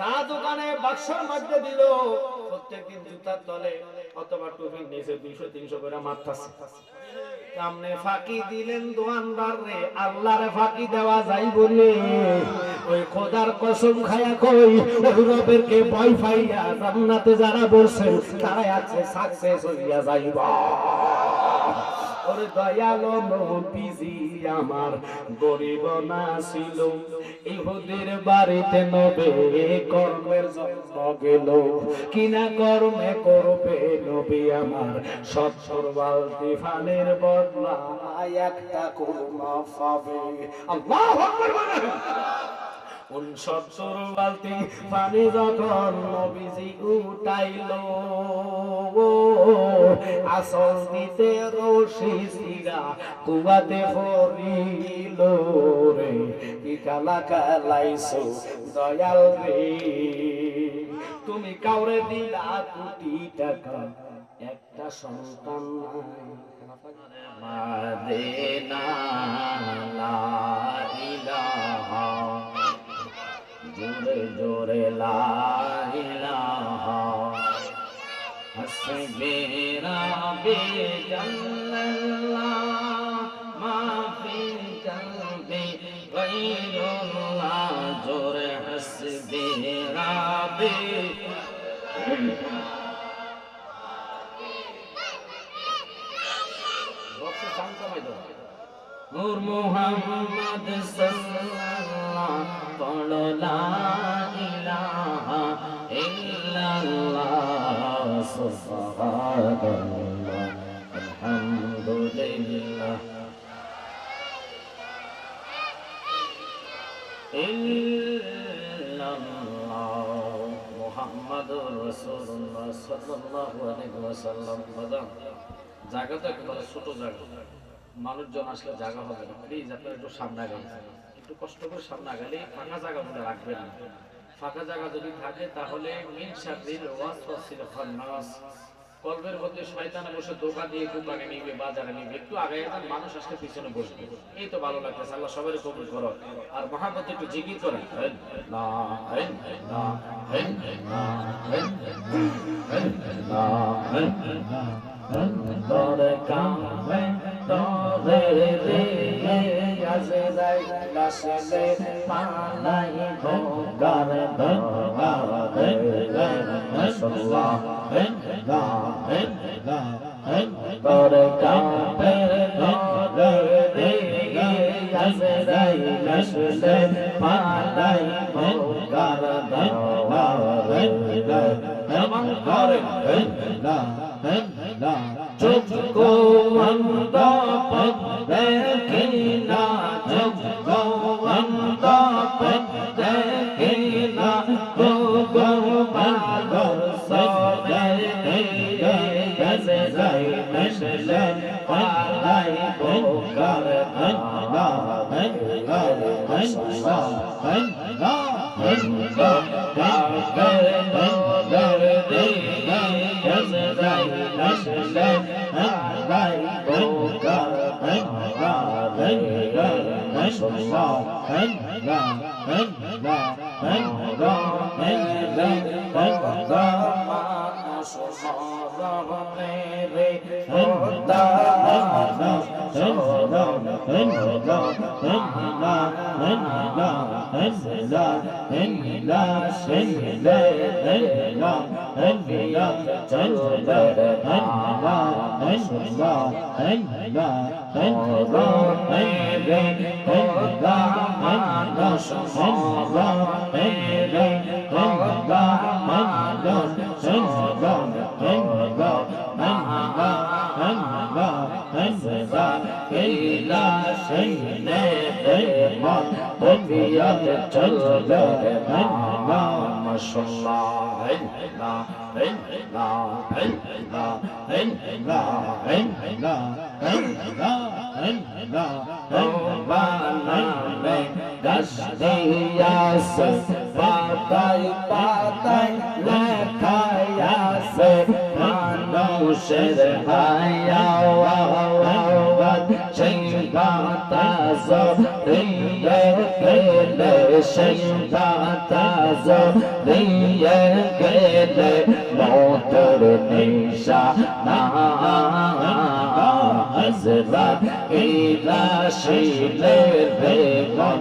চা দোকানে বাক্সর মধ্যে দিল প্রত্যেকদিন জুতার তলে অথবা টুপির নিচে 200-300 করে মারতাছে। সামনে ফাঁকি দিলেন দোকানদার রে, আল্লাহরে ফাঁকি দেওয়া যাই বলে ওই খোদার কসম খায়া কই ওই রবের কে ভয় পাইয়া জান্নাতে যারা বসেন তারাই আছে সাকসেস হইয়া যাইবা। ওরে দয়ালো নবীজি আমার গরিব না ছিল, ইহুদির বাড়িতে নবে কর্মের জন্ম গেল, কিনা কর্মে করবে নবী আমার 70 বালতি পানির বদলা একটা কুরমা পাবে। আল্লাহু আকবার বলেন। 69 বালতি পানি যখন নবীজি উঠাইলো, আসল দিতে রশি সিগা কুয়াতে পড়িল রে, কি কালা কালাইছো দয়াল রে, তুমি কাউরে দিলা কোটি টাকা একটা সন্তান নাই। মাদেনা লা ইলাহা জোরে জোরে লা ইলাহা হাসবি রাব্বি জাল্লাল্লাহ মা ফি কলবি গায়রুল্লাহ জোরে হাসবি রাব্বি। নূর মুহাম্মদ সাল্লাল্লাহ পড়ো লা ইলাহা ইল্লাল্লাহ সুবহানাল্লাহ আলহামদুলিল্লাহ ইল্লাল্লাহ মুহাম্মাদুর রাসূলুল্লাহ সাল্লাল্লাহু আলাইহি ওয়াসাল্লাম। জায়গাটা একেবারে ছোট জায়গা, মানুষজন আসলে জায়গা হবে না, প্লিজ আপনারা একটু সামনে আগান, একটু কষ্ট করে সামনে আগালে ফাঁকা জায়গা বলে রাখবেন না। ফাঁকা জায়গা যদি থাকে তাহলে মিন শাররিল ওয়াসওয়াসিল খান্নাস, কলবের মধ্যে শয়তান বসে ধোঁকা দিয়ে দোকানে নিবে, বাজারে নিবে, একটু আগে যান, মানুষ আসলে পিছনে বসবে, এই তো ভালো লাগতেছে। আল্লাহ সবারই কবুল করো আর মহাব্বতে একটু জিকির করেন। লা ইলাহা ইল্লাল্লাহ তোরে কামে তোরে রে আজরাই লাশলে পালাই ভোগার দরবার মাশাআল্লাহ তোরে কামে তোরে রে আজরাই লাশলে পালাই ভোগার দরবার এমন করে চুপ কো অন্ধ পথ দেখিনা, চুপ কো অন্ধ পথ দেখিনা, গো গো বাগর সবে গজে যাই মশলে পালাই বোকার আল্লাহ আল্লাহ আল্লাহ আল্লাহ পাতায় পাতায় লেখায় আছে মানুষের হায়াওয়াত সেই বাতাস রিয়ে গেলে শৈবাতা জড়িয়ে গেলে মতের নিশা না ইলা শিলে বেগন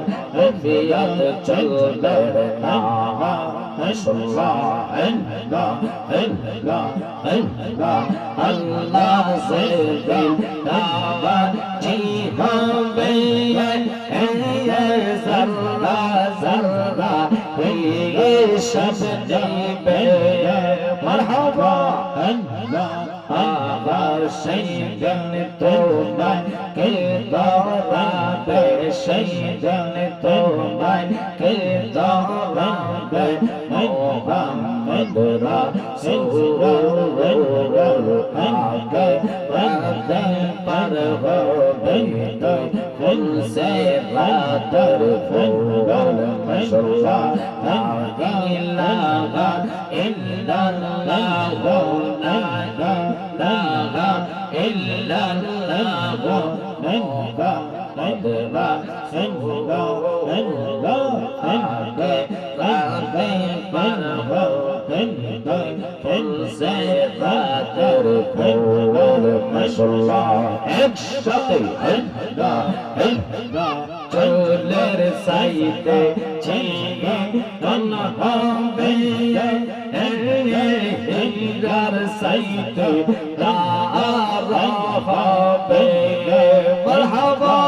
বিয়াত চলবে না আল্লাহ সে দিল দাওয়া জি হবে জর্রা জর্রা ये सब देवे मरहबा आगा शैदन तो मैं के दौरा बे शैदन तो मैं के दौरा बे मोहम्मद रसूल आगे वदन पर हो बेदो फुल से रातर फूल मशल्ला ला इलाहा इल्लल्लाह ला इलाहा इल्लल्लाह मुहम्मद रसूलुल्लाह आगे राते पर हो फुल से रातर फूल मशल्ला एक साथे চুলের সাইতে ছিয়ে কোন হবে হিরার সাইতে তার হবে মারহাবা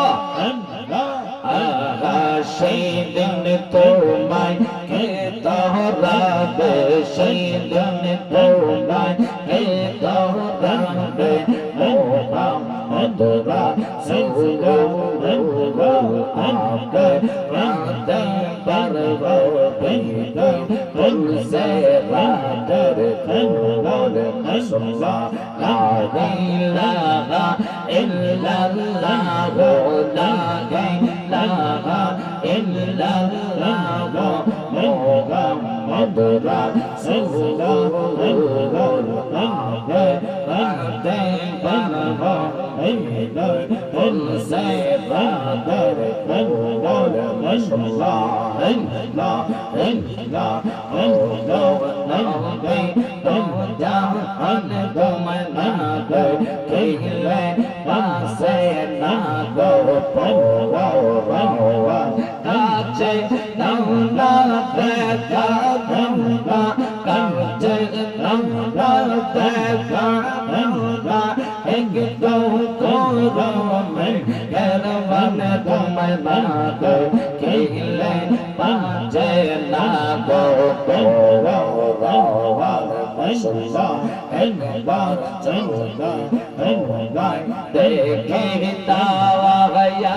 আহা সেই দিন তোমায় কে তোরাবে সেই দিন তোমায় কে তোরাবে মোহাম্মদ রাসূলুল্লাহ आके राते पर हो बेदो फुल से रातर फूल मशल्ला ला इलाहा इल्लल्लाह ला इलाहा इल्लल्लाह मुहम्मद रसूलुल्लाह आके राते पर हो बेदो फुल से रातर फूल मशल्ला ला इलाहा नबी तुम जहान तुम ना गो किले पासे ना गो पवा काचे नौला देखा गंगा काचे नौला देखा गंगा एक दो को में करवन तुम ना गो किले पासे ना गो पवा मशल्ला देखता गया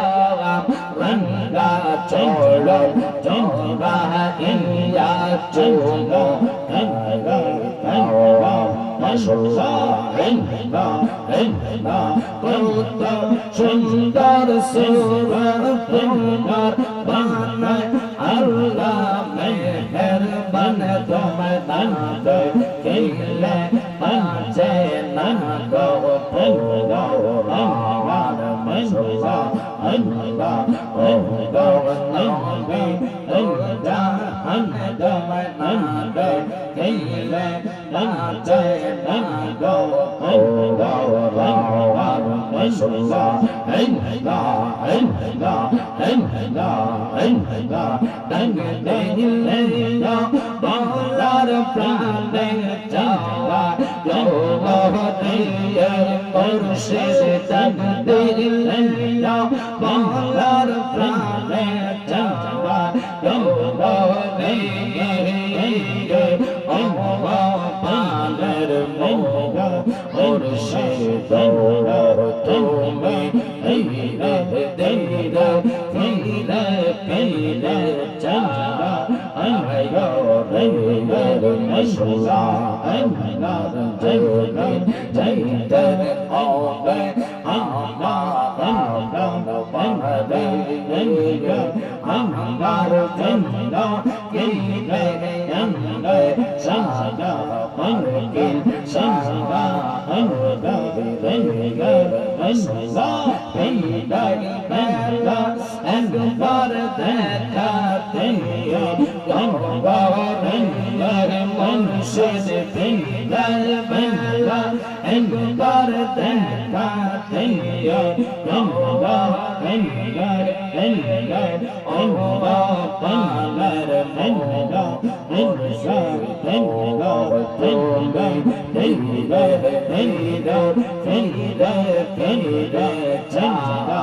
रंगा छोड़ो चोरा इंया चुनो मशल्ला कौत सुंदर सूरत तुम्हार बना अल्लाह मेहरबान तुम नंद किले पंचे नंद पुंगौरावान मशल्ला अल्लाह नबी जहान तुम नंद किले पंचे नंद पुंगौरावान मशल्ला दंग दिले बालार प्राणे चावा यो दिए मुर्शिद दंग दिले बालार प्राणे चावा यो दिए पालर मोगा मुर्शिद तुम्हें धीरे धीरे पीले पीले चला आयो रे मशल्ला अन्नार जैने जैतर आवे अन्नार बंदे नैगे अन्नार जन्ना किले अन्ने साजा मनकिन साजा अन्ना नैगे मशल्ला पीले पीले and God that মুর্শিদ পিঙ্গল বেলা একবার দেখা দিও মাওলা পিঙ্গল বেলা আল্লাহ পালার বেলা মুর্শিদ পিঙ্গল বেলা পিঙ্গল বেলা পিঙ্গল বেলা চন্দ্রা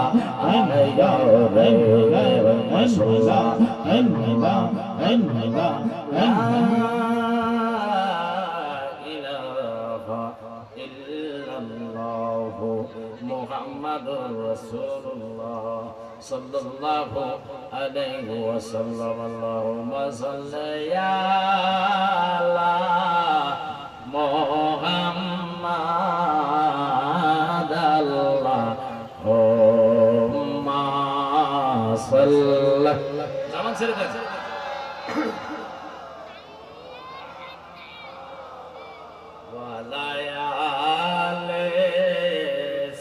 আয়া বেলা মশলা বেলা বেলা লা ইলাহা ইল্লাল্লাহ মুহাম্মাদুর রাসূলুল্লাহ সাল্লাল্লাহু আলাইহি ওয়াসাল্লাম আল্লাহুম্মা সাল্লি আলা মুহাম্মাদ আল্লাহুম্মা সাল্লি জামান ছেড়ে দেন ওয়ালায়ালে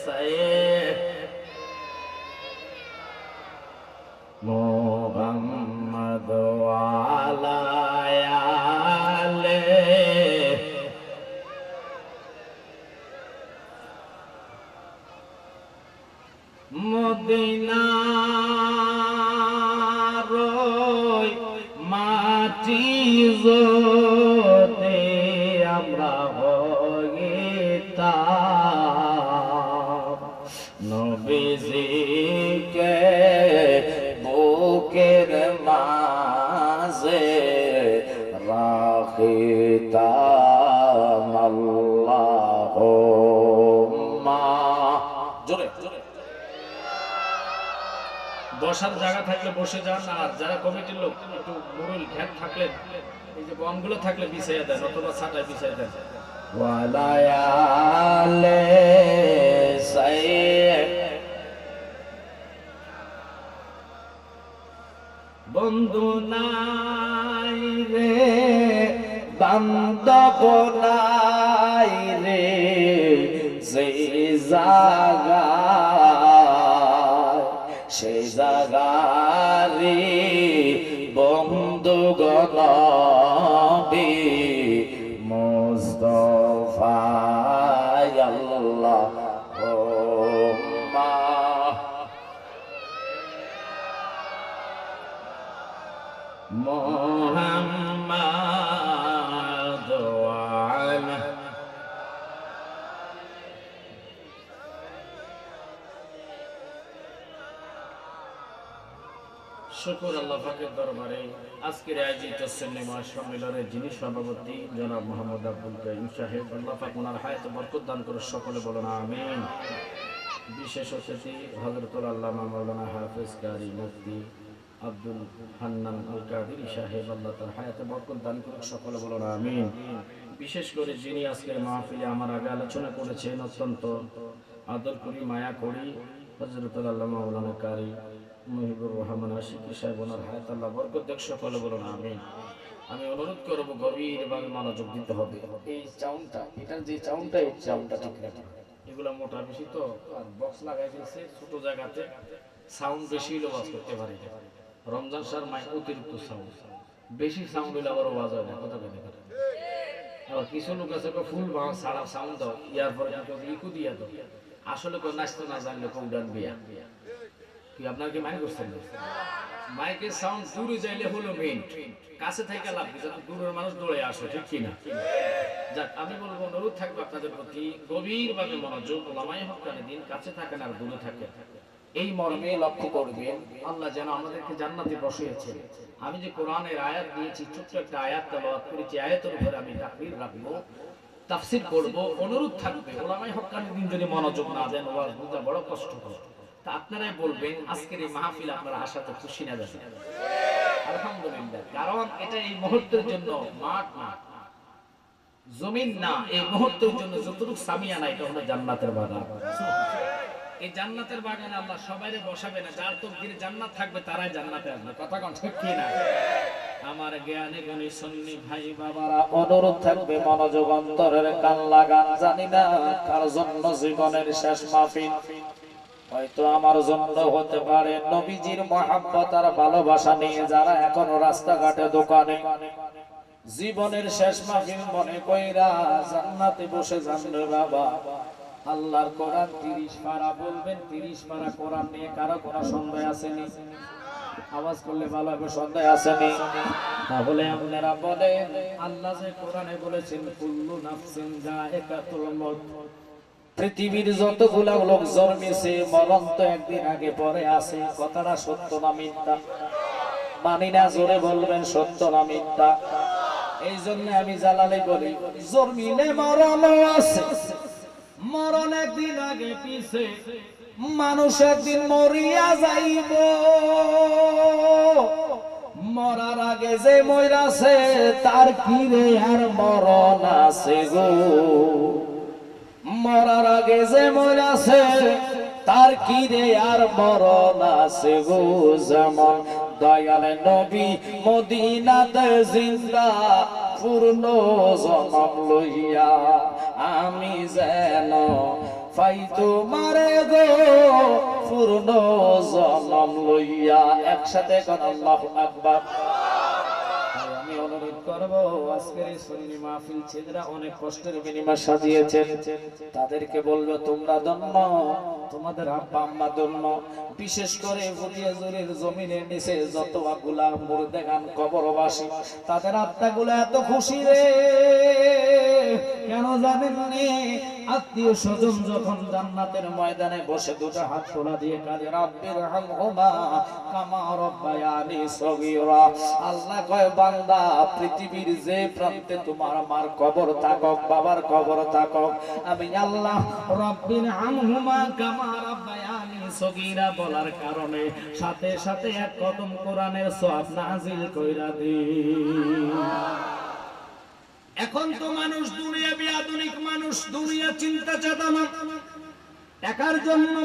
সাইয়্যিদ মুহাম্মদ ওয়ালায়ালে মদিনার মাটি জোতে আমরা হইতাম নবীজিকে বুকের মাঝে রাখিতাম আল্লাহুম্মা জোরে বসার জায়গা থাকলে বসে যান আর যারা কমিটির লোক একটু মুরুল ঘ্যাট থাকলে এই যে বমগুলো থাকলে বিছাইয়া দেন অথবা ছাটায় বিছাইয়া দেন ওয়ালায়ালে সাইয়্যিদ বন্ধু নাই রে বান্ধব নাই রে সেই জায়গা সেই জাগারে বন্ধুগণ মুস্তাফা আল্লাহুম্মা মুহাম্মাদ ওয়ালা শুকর আল্লাহ পাকের দরবারে আজকের আয়োজিত সিনেমা সম্মেলনের যিনি সভাপতি জনাব মোহাম্মদ আব্দুল কাইয়ুম সাহেব আল্লাহ পাক ওনার হায়াতে বরকত দান করে সকলে বলেন আমিন। বিশেষ অতিথি হযরতুল আল্লামা মাওলানা হাফেজ কারি মুফতি আব্দুল হান্নান আল কাদেরী সাহেব আল্লাহ তার হায়াতে বরকত দান করে সকলে বলেন আমিন। বিশেষ করে যিনি আজকের মাহফিলে আমার আগে আলোচনা করেছেন অত্যন্ত আদর করি মায়া করি হযরতুল আল্লামা মাওলানা কারি মুহিবুর রহমান আশিকি সাহেব ওনার হায়াত আল্লাহ বরকত দেখ সকলে বলুন আমিন। আমি অনুরোধ করব গভীরভাবে মনোযোগ দিতে হবে। এই সাউন্ডটা এটার যে সাউন্ডটা এই সাউন্ডটা ঠিক না, এগুলা মোটা বেশি তো আর বক্স লাগাই দিয়েছে ছোট জায়গাতে সাউন্ড বেশি হলে ওয়াজ করতে পারি না। রমজান স্যার মাইক অতিরিক্ত সাউন্ড বেশি সাউন্ড হলে আবার ওয়াজ হয় না কথা বলে কথা। আবার কিছু লোক আছে ফুল সারা সাউন্ড দাও ইয়ার পরে ইকো দিয়া দাও আসলে কেউ নাচতে না জানলে কেউ গান বিয়া কি আপনার কি মাইক করছেন মাইকের সাউন্ড দূরে যাইলে হলো মেইন কাছে থেকে লাভ যাতে দূরের মানুষ দৌড়ে আসে ঠিক কি না। যাক আমি বলবো অনুরোধ থাকবে আপনাদের প্রতি গভীরভাবে মনোযোগ ওলামায়ে হক্কানি দিন কাছে থাকেন আর দূরে থাকেন এই মর্মে লক্ষ্য করবেন আল্লাহ যেন আমাদেরকে জান্নাতে বসিয়েছেন। আমি যে কোরআনের আয়াত দিয়েছি ছোট্ট একটা আয়াত তেলাওয়াত করেছি আয়াতের উপরে আমি তাকরীর রাখবো তাফসীর করব অনুরোধ থাকবে ওলামায়ে হক্কানি দিন যদি মনোযোগ না দেন ওয়াজ বুঝা বড় কষ্ট হবে। তা আপনারাই বলবেন আজকের এই মাহফিল আপনারা আশাতে খুশি না যাবেন আলহামদুলিল্লাহ, কারণ এটা এই মুহূর্তের জন্য মাঠ না জমিন না, এই মুহূর্তের জন্য যতটুকু সামিয়ানা এটা হলো জান্নাতের বাগান। এই জান্নাতের বাগানে আল্লাহ সবাইরে বসাবে না, যার তকদিরে জান্নাত থাকবে তারাই জান্নাতে আসবে কথা কোন ঠিক কি না। আমার জ্ঞানী গুণী সুন্নি ভাই বাবারা অনুরোধ থাকবে মনোযোগ অন্তরের কান লাগান। জানি না কার জন্য জীবনের শেষ মাহফিল হয়তো আমার জন্য হতে পারে। নবীজির মহব্বত আর ভালোবাসা নিয়ে যারা এখনো রাস্তাঘাটে দোকানে জীবনের শেষ মাহফিল মনে কইরা জান্নাতে বসে যান রে বাবা, আল্লাহর কোরআন 30 পারা বলবেন, 30 পারা কোরআন নিয়ে কারো কোনো সন্দেহ আসেনি? আওয়াজ করলে ভালো হবে, সন্দেহ আসেনি? তাহলে আপনারা বলেন, আল্লাহ যে কোরআনে বলেছেন কুল্লু নাফসিন যায়কাতুল মউত, পৃথিবীর যতগুলা লোক জন্মেছে মরণ তো একদিন আগে পরে আছে, কথাটা সত্য না মিথ্যা? মানি না, জোরে বলবেন সত্য না মিথ্যা? এই জন্য আমি জালালে বলি, জন্মিলে মরণ আছে, মরণ একদিন আগে পিছে, মানুষ একদিন মরিয়া যাইব, মরার আগে যে মইরাছে তার কি রে আর মরণ আছে গো, মরার আগে যে মইরাছে তার কি রে আর মরণ আছে গো। যেমন দয়াল নবী মদিনাতে জিন্দা পূর্ণ জনম লইয়া, আমি যেন পাই তোমারে গো পূর্ণ জনম লইয়া। একসাথে কোন আল্লাহু আকবার। আমি অনুরোধ করব, আজকের এই সুন্নি মাহফিল ছেলেরা অনেক কষ্টের বিনিময়ে সাজিয়েছেন, তাদেরকে বলবো তোমরা ধন্য, তোমাদের আব্বা আম্মা ধন্য। বিশেষ করে বুদিয়াজুরের জমিনের নিচে যত আগুলা মুর্দেগান কবরবাসী, তাদের আত্মাগুলো এত খুশি রে, কেন জানেন নি? আত্মীয় স্বজন যখন জান্নাতের ময়দানে বসে দুটো হাত তোলা দিয়ে কাঁদে, রাব্বির হামহুমা কামা রাব্বায়ানি সগীরা। আল্লাহ কয় বান্দা, পৃথিবীর যে প্রান্তে তোমার মার কবর থাকক, বাবার কবর থাকক, আমি আল্লাহ রাব্বির হামহুমা কামা রাব্বায়ানি সগীরা বলার কারণে সাথে সাথে এক কদম কোরআনের সওয়াব নাজিল কইরা দিই। এখন তো মানুষ দুনিয়াবি আধুনিক মানুষ, দুনিয়া চিন্তা চেতনা, টাকার জন্য,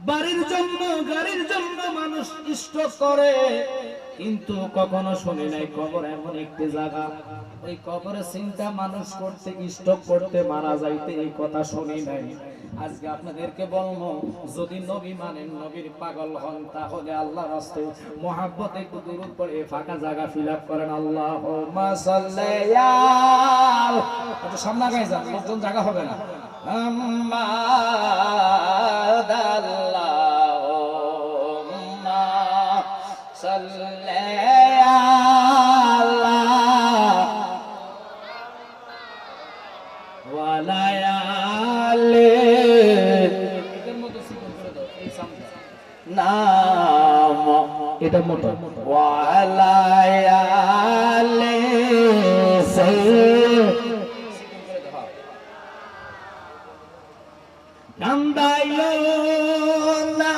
বাড়ির জন্য, গাড়ির জন্য মানুষ স্টক করে, কিন্তু কখনো শুনি নাই কবর এমন একটি জায়গা, ওই কবরে চিন্তা মানুষ করতে, স্টক করতে, মারা যাইতে, এই কথা শুনি নাই। আজকে আপনাদেরকে বলবো, যদি নবী মানেন, নবীর পাগল হন, তাহলে আল্লাহর রাস্তায় মহব্বতে একটু দরুদ পড়ে ফাঁকা জায়গা ফিল আপ করেন। আল্লাহুম্মা সাল্লি আলা, একটু সামনে আগায় যান, লোকজন জায়গা হবে না। মুহাম্মাদ আল্লাহুম্মা সাল্লি আলা ওয়া লায়ালি, নাম এটা মোটা ওয়ালায়ালে সে কান্দাইও না,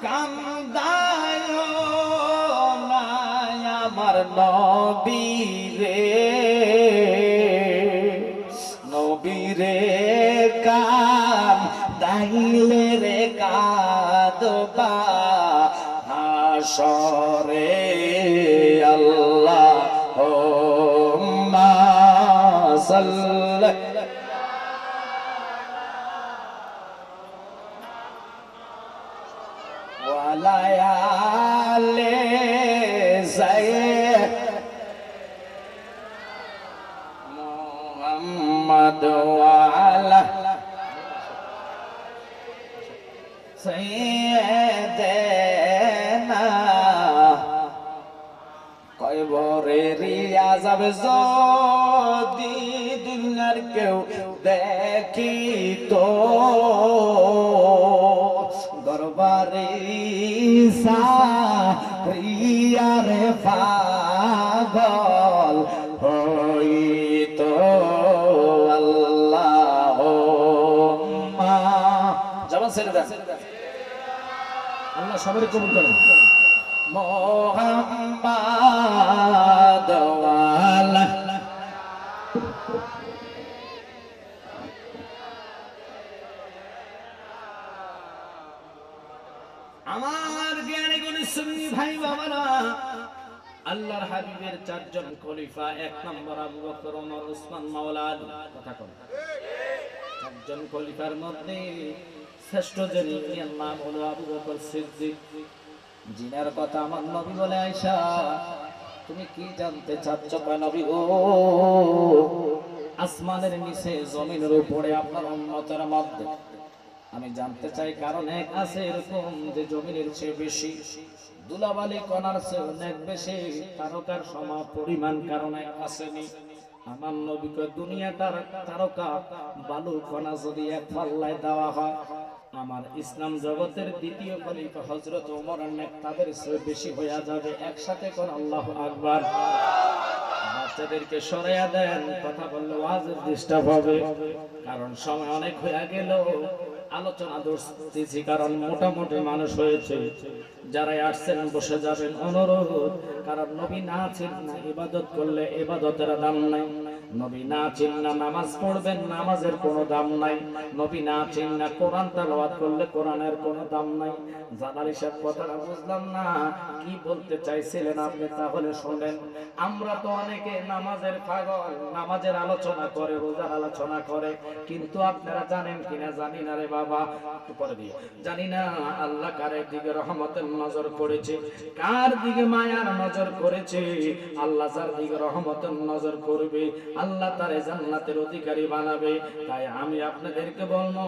কান্দাইও না আমার নবী রে, নবী রে কান্দাইলে রে কাঁদবা হাসরে। আল্লাহুম্মা সাল্লি ওয়া লায়ালি সাইয়্যিদ মুহাম্মদ ওয়া আলা সাইয়্যিদিনা। কবরে রিয়া যাবে যদি দুনিয়ার কেউ দেখিতো, দরবারে সারিয়ারে পাগল হইতো। আল্লাহুম্মা, যেমন ছেড়ে দেন, আল্লাহ সবাই কবুল করেন। মুহাম্মাদ ওয়ালা আমার জ্ঞানী গুণী সুন্নি ভাই বাবারা, আল্লাহর হাবিবের চারজন খলিফা, এক নম্বর আবু বকর, ওমর, উসমান, মাওলা আলী। কথা কন, চারজন খলিফার মধ্যে শ্রেষ্ঠ যিনি এর নাম হলো আবু বকর সিদ্দিক, জিনার কথা আমার নবী বলে, আয়েশা তুমি কি জানতে চাচ্ছ নবী গো? আসমানের নিচে জমিনের উপরে আপনার উম্মতের মধ্যে আমি জানতে চাই, কারণ এক আছে এরকম যে জমিনের চেয়ে বেশি, দুলাবালি কণার চেয়ে অনেক বেশি, তারকার সম পরিমাণ কারণে আসেনি। আমার নবীকে দুনিয়াটার তারকা বালু কণা যদি এক পাল্লায় দেওয়া হয়, আমার ইসলাম জগতের দ্বিতীয় খলিফা হযরত ওমরের নেক তাদের চেয়ে বেশি হয়ে যাবে। একসাথে কোন আল্লাহু আকবার। বাচ্চাদেরকে সরাইয়া দেন, কথা বললে ওয়াজের ডিস্টার্ব হবে, কারণ সময় অনেক হয়ে গেল। আলোচনা দর্শতেছি কারণ মোটামুটি মানুষ হয়েছে, যারাই আসছেন বসে যাবেন অনুরোধ, কারণ নবী না চিন্না ইবাদত করলে ইবাদতের দাম নাই, নবী না চিন্না নামাজ পড়বেন নামাজের কোনো দাম নাই, নবী না চিন্না কোরআন তেলাওয়াত করলে কোরআনের কোনো দাম নাই। জালাল সাহেব কথাটা বুঝলাম না কি বলতে চাইছিলেন আপনি, তাহলে শুনেন। আমরা তো অনেকে নামাজের পাগল, নামাজের আলোচনা করে, রোজার আলোচনা করে, কিন্তু আপনারা জানেন কিনা জানি না রে বাবা, একটু পরে দিয়ে জানি না আল্লাহ কারের দিকে রহমতের নজর করেছে, কার দিকে মায়ার নজর করেছে। আল্লাহ যার দিকে রহমতের নজর করবে আল্লাহ তারে জান্নাতের অধিকারী বানাবে। তাই আমি আপনাদেরকে বলবো,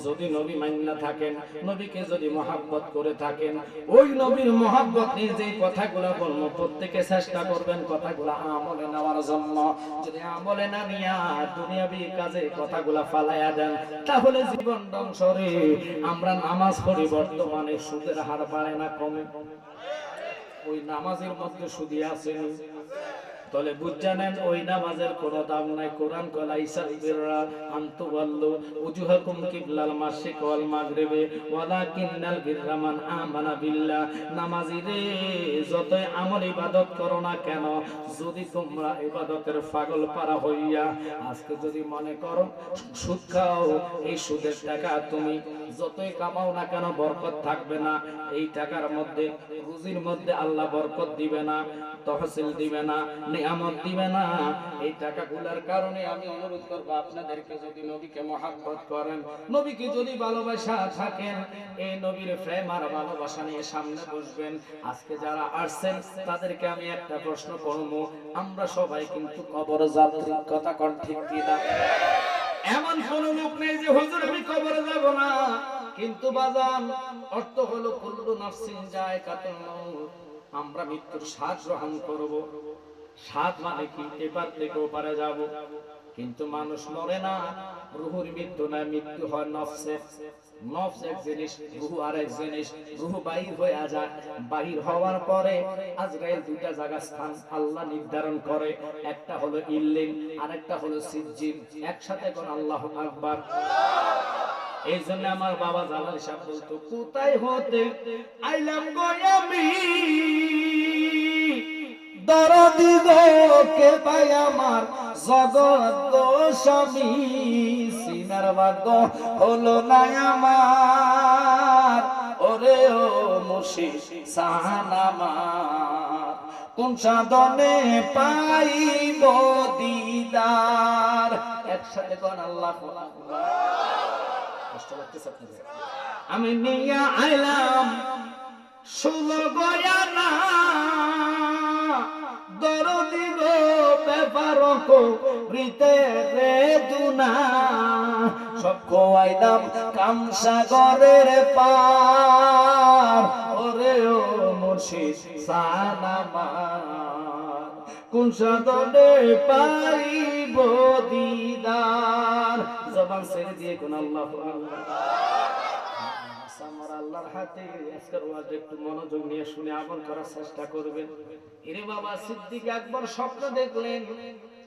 যদি নবী মান্না থাকেন, নবীকে যদি মহাব্বত করে থাকেন, ওই নবীর মহাব্বত নিয়ে যে কথাগুলো বলবো প্রত্যেকে চেষ্টা করবেন কথাগুলো আমলে নেওয়ার জন্য। যদি আমলে না নিয়া দুনিয়াবি কাজে কথাগুলো ফালাইয়া দেন, তাহলে জীবন ধ্বংসরে। আমরা নামাজ পড়ি, বর্তমানে সুদের হার বাড়ে না কমে? ওই নামাজের মধ্যে সুদি আছে, তাহলে বুঝা নেন ওই নামাজের কোনো দাম নাই। কোরআন কলা ইসাবিররা আনতু ওয়াল্লু উজুহাকুম কিবলাল মাশরিক ওয়াল মাগরিবি ওয়ালাকিন্নাল বিররা মান আমানা বিল্লাহ। নামাজি রে, যতই আমল ইবাদত করো না কেন, যদি তোমরা ইবাদতের পাগল পারা হইয়া আজকে যদি মনে করো সুদ খাও, এই সুদের টাকা তুমি যতই কামাও না কেন বরকত থাকবে না। এই টাকার মধ্যে, রুজির মধ্যে আল্লাহ বরকত দিবে না, তহসিল দিবে না, নিয়ামত দিবে না। এই টাকাগুলোর কারণে আমি অনুরোধ করবো আপনাদেরকে, যদি নবীকে মহাব্বত করেন, নবীকে যদি ভালোবাসা থাকেন, এই নবীর প্রেম আর ভালোবাসা নিয়ে সামনে বসবেন। আজকে যারা আসছেন তাদেরকে আমি একটা প্রশ্ন করব, আমরা সবাই কিন্তু কবর যাত্রী, কথা কন ঠিক কিনা? এমন কোন লোক নেই যে হুজুর আমি কবরে যাব না, কিন্তু বাজান অর্থ হলো কুল্লু নাফসিন যায়কাতুল মাউত, আমরা মৃত্যুর স্বাদ গ্রহণ করব। স্বাদ মানে কি? এবার থেকে ওপারে যাব, কিন্তু মানুষ মরে না, রুহুর মৃত্যু না, মৃত্যু হয় নফসের। নফস এক জিনিস, রুহু আরেক জিনিস। রুহু বাহির হয়ে যায়, বাহির হওয়ার পরে আজরাইল দুইটা জায়গা স্থান আল্লাহ নির্ধারণ করে, একটা হলো ইল্লিন, আরেকটা হলো সিজ্জিন। একসাথে কোন আল্লাহু আকবার। এই জন্য আমার বাবা জালাল সাহেব বলতো, কোথায় হতে আইলাম গো আমি, দরদি গো কে পাই আমার জগৎ স্বামী, সিনার ভাগ্য হলো না আমার, ওরে ও মুর্শিদ সাহান আমার, কোন সাধনে পাইব দিদার। একসাথে কোন আল্লাহু আকবার। কষ্ট লাগতেছে আপনাদের? আমি নিয়া আইলাম 16 বয়ানা, দরদি গো ব্যাপার করিতে রে দুনা, সব খোয়াইলাম কামসাগরের পার, ওরে ও মুর্শিদ সানামার, কোন সাধনে পাইব দিদার। জবান ছেড়ে দিয়ে কোন আল্লাহু আকবার। আমার আল্লাহর হাতে আজকের ওয়াজটা একটু মনোযোগ নিয়ে শুনে আমল করার চেষ্টা করবেন। এরে বাবা সিদ্দিক আকবর স্বপ্ন দেখলেন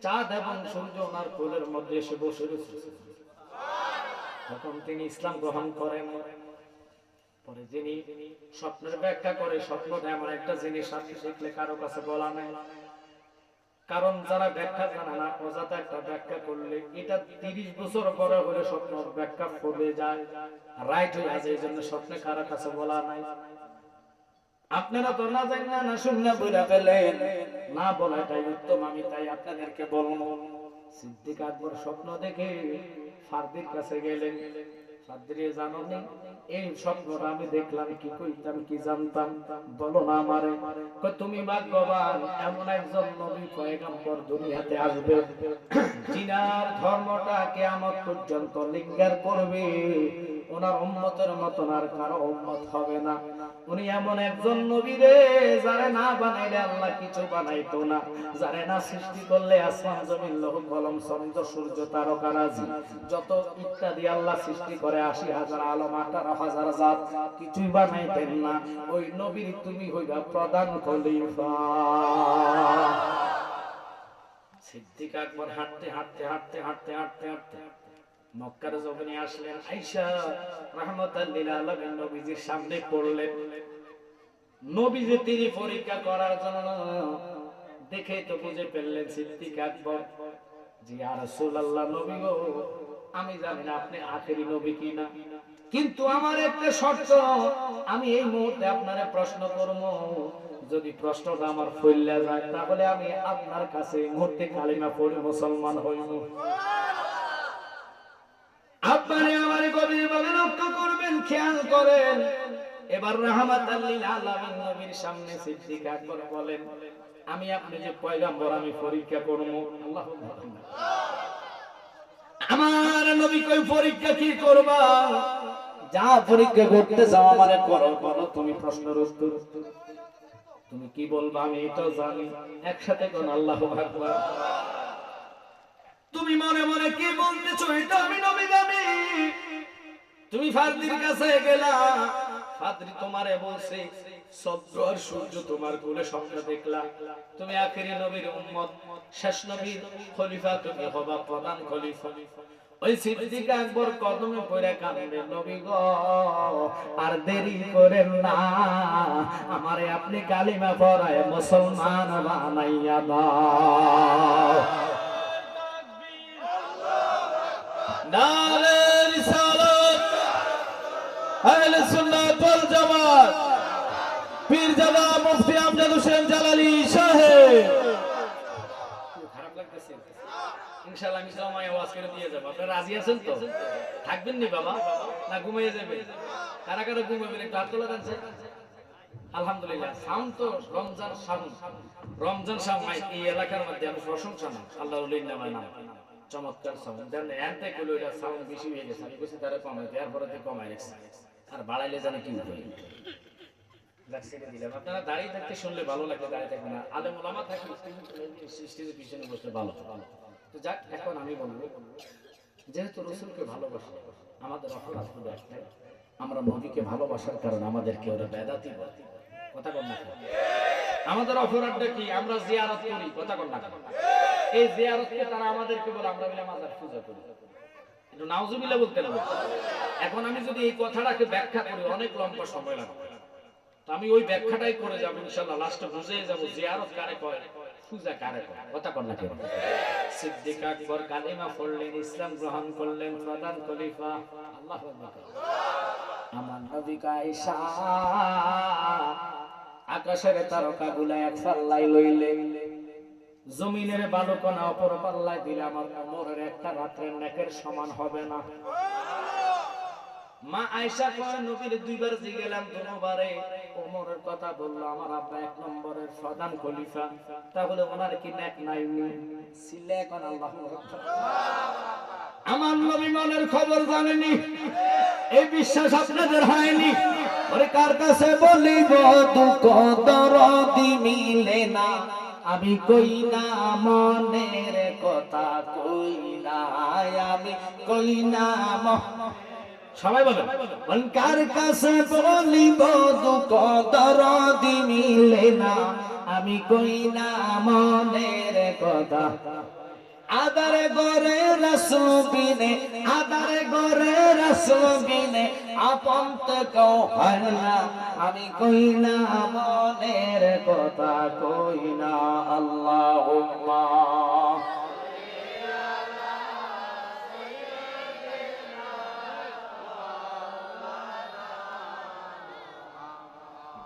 চাঁদ এবং সূর্য ওনার কোলের মধ্যে এসে বসে রয়েছে। তখন তিনি ইসলাম গ্রহণ করেন। পরে যিনি স্বপ্নের ব্যাখ্যা করে, স্বপ্নটা এমন একটা জিনিস আপনি দেখলে কারো কাছে বলা নাই, কারণ যারা ব্যাখ্যা জানে না অযথা একটা ব্যাখ্যা করলে এটা 30 বছর পরে হলে স্বপ্ন ব্যাখ্যা করে যায়, রাইট হয়ে যায়। এই জন্য স্বপ্নে কারো কাছে বলা নাই। আপনারা তো না জানেন না শুনে বইলা ফেলেন, না বলাটাই উত্তম। আমি তাই আপনাদেরকে বলবো, সিদ্দিক আকবর স্বপ্ন দেখে ফারদির কাছে গেলেন। পাদ্রী জানো নি এই স্বপ্নটা আমি দেখলাম, কি কইতাম, কি জানতাম, বলো না আমারে। কই তুমি ভাগ্যবান, এমন একজন নবী পয়গম্বর দুনিয়াতে আসবে জিনার ধর্মটা কিয়ামত পর্যন্ত লিঙ্গার করবে, ওনার উম্মতের মতন আর কারো উম্মত হবে না। উনি এমন একজন নবী রে, যারে না বানাইলে আল্লাহ কিছু বানাইতো না, যারে না সৃষ্টি করলে আসমান জমিন লৌহ কলম চন্দ্র সূর্য তারকারাজি যত ইত্যাদি আল্লাহ সৃষ্টি করে ৮০,০০০ আলম ১৮,০০০ জাত কিছুই বানাইতেন না। ওই নবীর তুমি হইবা প্রধান খলিফা। সিদ্দিক আকবর হাঁটতে হাঁটতে হাঁটতে হাঁটতে হাঁটতে হাঁটতে মক্কার জমিনে আসলেন। আয়েশা রাহমাতাল লিল আলামিন নবীজির সামনে পড়লেন। নবীজি তিনি পরীক্ষা করার জন্য দেখে তো বুঝে ফেললেন সিদ্দিক আকবর, জি ইয়া রাসূলুল্লাহ, নবী গো, আমি জানি না আপনি আখেরি নবী কিনা, কিন্তু আমার একটা শর্ত, আমি এই মুহূর্তে আপনারে প্রশ্ন করব, যদি প্রশ্নটা আমার ফইলা যায় তাহলে আমি আপনার কাছে এই মুহূর্তে কালিমা পড়ে মুসলমান হইব। আপনি আমারে গভীরভাবে লক্ষ্য করবেন, খেয়াল করেন। এবার রাহমাতাল লিল আলামিন নবীর সামনে সিদ্দিক আকবর বলেন, আমি আপনি যে পয়গম্বর, আমি পরীক্ষা করব। আল্লাহু আকবার। আমার নবী কই পরীক্ষা কি করবা? যা পরীক্ষা করতে যাও আমারে করো, বলো তুমি প্রশ্নের উত্তর। তুমি কি বলবা আমি এটাও জানি। একসাথে কোন আল্লাহু আকবার। তুমি মনে মনে কি বলতেছো এটা আমি নবী জানি। তুমি ফাদরির কাছে গেলা, ফাদরি তোমারে বলছে চন্দ্র আর সূর্য তোমার কোলে স্বপ্ন দেখলা, তুমি আখেরি নবীর উম্মত, শেষ নবীর খলিফা, তুমি হবা প্রধান খলিফা। ওই সিদ্দিক আকবর কদমে পড়ে কাঁদে, নবী গো আর দেরি করেন না, আমারে আপনি কালিমা পড়ায় মুসলমান বানাইয়া দাও। নারে রিসালাত, আহলে সুন্নাত ওয়াল জামাত, পীরজাদা মুফতি আমজাদ হোসেন জালালী সাহেব। খারাপ লাগতেছে? ইনশাআল্লাহ আমি সময় ওয়াজ করে দিয়ে যাব। আপনারা রাজি আছেন তো? থাকবেন নি বাবা, না ঘুমিয়ে যাবেন? কারা কারা ঘুমাবেন একটু হাত তোলা দেন। আলহামদুলিল্লাহ, সাউন্ড তো রমজান সাউন্ড, রমজান সাউন্ড এই এলাকার মধ্যে আমি প্রশংসা না, আল্লাহর ওলির নামে নাম চমৎকার সাউন্ড দেন। এনতে কইলো এটা সাউন্ড বেশি হয়ে গেছে, আমি কইছি তারা কমাইতে, এরপরে তো কমাই রাখছে, আর বাড়াইলে জানি কি হবে। আপনারা দাঁড়িয়ে থাকতে শুনলে ভালো লাগে, দাঁড়িয়ে থাকবে না। আলেম ওলামা থাকলে সৃষ্টির পিছনে বসলে ভালো। তো যাক, এখন আমি বলবো, যেহেতু রসুলকে ভালোবাসি, আমাদের অপরাধ হলো একটাই, আমরা নবীকে ভালোবাসার কারণে আমাদেরকে ওরা বেদাতি বলে। কথা বল না, আমাদের অপরাধটা কি? আমরা জিয়ারত করি, কথা বল না। এই জিয়ারতকে তারা আমাদেরকে বলে আমরা মিলে মাজার পূজা করি, একটু নাউজুবিল্লাহ বলতে হবে। এখন আমি যদি এই কথাটাকে ব্যাখ্যা করি অনেক লম্বা সময় লাগবে, তো আমি ওই ব্যাখ্যাটাই করে যাবো ইনশাআল্লাহ, লাস্টে বুঝে যাবো জিয়ারত কারে কয়, পূজা কারে কয়। কথা বল না কেন? সিদ্দিক আকবর কালিমা পড়লেন, ইসলাম গ্রহণ করলেন, প্রধান খলিফা। আল্লাহু আকবার। আমার নবী আয়েশা আকাশের তারকাগুলো এক পাল্লায় লইলেন, জমিনের বালুকণা অপর পাল্লায় দিলে আমার ওমরের একটা রাত্রের নেকের সমান হবে না। মা আয়েশা কয়, নবীর দুইবার জিগেলাম, দুবারে ওমরের কথা বললো, আমার আব্বা এক নম্বরের প্রধান খলিফা, তাহলে ওনার কি নেক নাই? ছিলে এখন আল্লাহু আকবার। আমার নবী মনের খবর জানেনি, এই বিশ্বাস আপনাদের হয়নি। ওরে কার কাছে বলিব দুঃখ দরদি মিলে না, আমি কই না মনের কথা, কই না আমি, কই না সবাই বলেন, কার কাছে বলিব দুঃখ দরদি মিলে না, আমি কই না মনের কথা। আদারে গরে রাসূল বিনে, আদারে গরে রাসূল বিনে, আপন তো কেউ হয় না, আমি কই না মনের কথা, কই না। আল্লাহুম্মা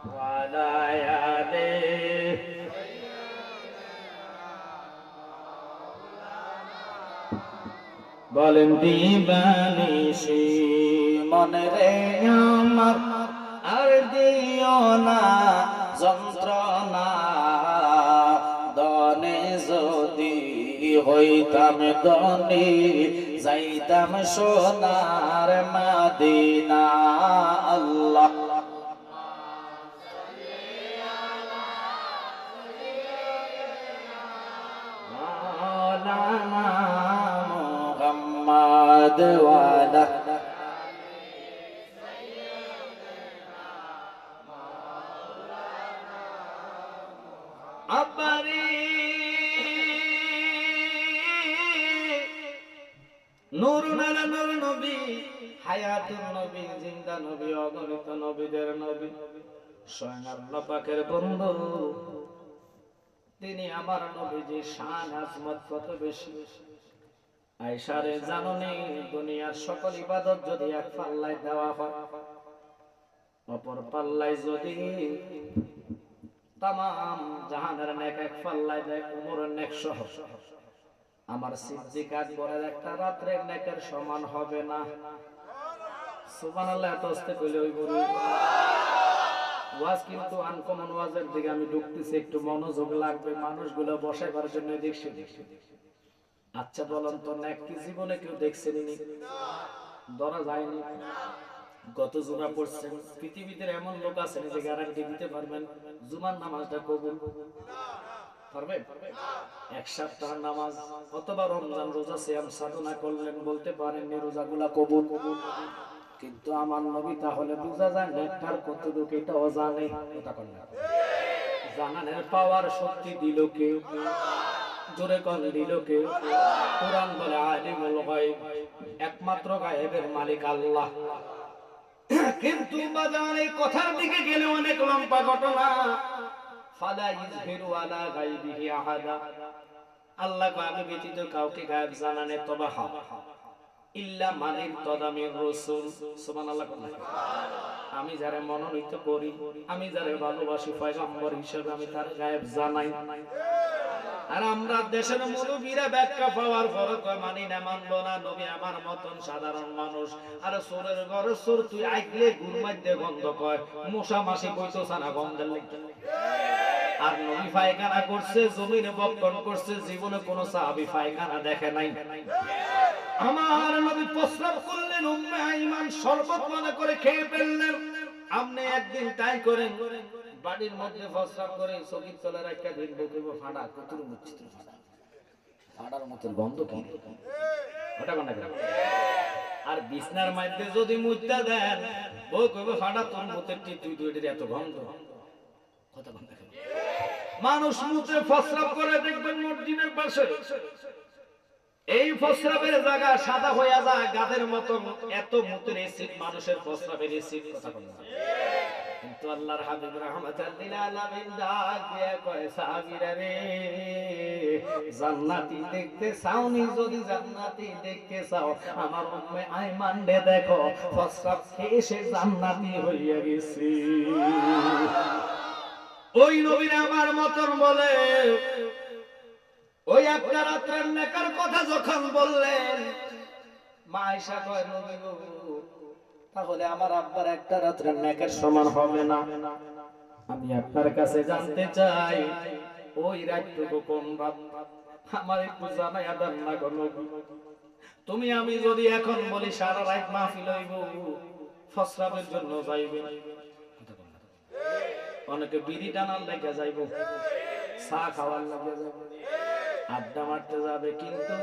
ওয়ালা ইয়াদে বলেন দিবানিশি মনে রে আমার আর দিও না যন্ত্রণা, দনে যদি হইতাম দনি যাইতাম সোনার মাদিনা। আল্লাহ মাওলানা মুহাম্মদ ওয়ালা আব্বারি নূরুন আলা নূর নবী, হায়াতুন নবী, জিন্দা নবী, অগণিত নবীদের নবী, স্বয়ং আল্লাহ পাকের বন্ধু। তিনি আমার নবীজি শান আজমত কত বেশি। আয়েশারে জাননি দুনিয়ার সকল ইবাদত যদি এক পাল্লায় দেওয়া হয়, অপর পাল্লায় যদি তামাম জাহানের নেক এক পাল্লায় দেয়, উমরের নেক সহ আমার সিদ্দিক আকবরের একটা রাত্রের নেকের সমান হবে না। সুবহানাল্লাহ। এত আস্তে কইলে ওই বলি ওয়াজ কিন্তু আনকমন ওয়াজের দিকে আমি ঢুকতেছি, একটু মনোযোগ লাগবে। মানুষগুলো বসাইবার জন্য দেখছি। আচ্ছা বলেন তো, নেক কি জীবনে কেউ দেখছেন নি? ধরা যায়নি। গত জুমা পড়ছেন, পৃথিবীতে এমন লোক আছেন যে গ্যারান্টি দিতে পারবেন জুমার নামাজটা কবুল পারবেন? এক সপ্তাহ নামাজ অথবা রমজান রোজা সিয়াম সাধনা করলেন, বলতে পারেন রোজাগুলা কবুল। কিন্তু আমার নবী তাহলে বুঝা যায় নেকটার কতটুকু এটাও জানে। কথা কন না, জানানের পাওয়ার শক্তি দিল কে? জোরে কন দিল কে? কোরআন বলে আলিমুল গায়ব, একমাত্র গায়েবের মালিক আল্লাহ। কিন্তু বাজার এই কথার দিকে গেলে অনেক লম্বা ঘটনা। ফালা ইযহিরু আলা গায়বিহি আহাদা, আল্লাহ আমি ব্যতীত কাউকে গায়েব জানানে তবা হা ইল্লা মানির তদামির রাসূল। সুবহানাল্লাহ। আমি যারে মনোনীত করি, আমি যারে ভালোবাসি পয়গম্বর হিসেবে, আমি তার গায়েব জানাই। আর আমরা দেশের মুরব্বীরা ব্যাখ্যা পাওয়ার পর কয় মানি না, মানবো না, নবী আমার মতন সাধারণ মানুষ। আর সোরের ঘরে সোর তুই আইলে গুর মধ্যে গন্ধ কয়, মশা মাসি কইতো সানা গন্ধের লাগবে। আর নবী পায়খানা করছে, জমিনে বক্ষণ করছে, জীবনে কোন সাহাবী পায়খানা দেখে নাই। আমার নবী প্রস্রাব করলেন, উম্মে আইমান শরবত মনে করে খেয়ে ফেললেন। আপনি একদিন তাই করেন, বাড়ির মধ্যে প্রস্রাব করে চকির তলে রাখা দিন বকিব ফাঁড়া কতর মুচ্ছিত ফাঁড়া, ফাঁড়ার মতো গন্ধ কি ওটা কোন না। আর বিছনার মধ্যে যদি মুচ্ছা দেন, ও কইব ফাঁড়া তোর মুতের টি তুই দুইটার এত গন্ধ। কথা কোন না। মানুষ মুতে প্রস্রাব করে দেখবেন মসজিদের পাশে, এই প্রস্রাবের জায়গা সাদা হয়ে যায় গাদের মতো, এত মুতের এসিড মানুষের প্রস্রাবের এসিড। কথা বলে না। কিন্তু আল্লাহর হাবিব রাহমাতাল লিল আলামিন ডাক দিয়ে কয় সাহাবীরা রে, জান্নাতি দেখতে চাওনি? যদি জান্নাতি দেখতে চাও আমার উম্মে আইমান রে দেখো, প্রস্রাব খেয়ে সে জান্নাতি হইয়া গেছে। ওই নবীর আমার মতন বলে, ওই একটা রাত্রের নেকার কথা যখন বললেন, মা আয়েশা কয় নবী গো, তাহলে আমার আব্বার একটা রাত্রের নেকের সমান হবে না। আমি আপনার কাছে জানতে চাই, ওই রাতটুকু কোন রাত? আমার একটু জানাইয়া দেন না গো নবী। তুমি আমি যদি এখন বলি সারা রাত মাহফিল হইব, প্রস্রাবের জন্য যাইবে, অনেকে বিড়ি টানার লেগে যাইব, চা খাওয়ার লেগে যাইব, আড্ডা মারতে যাবে। কিন্তু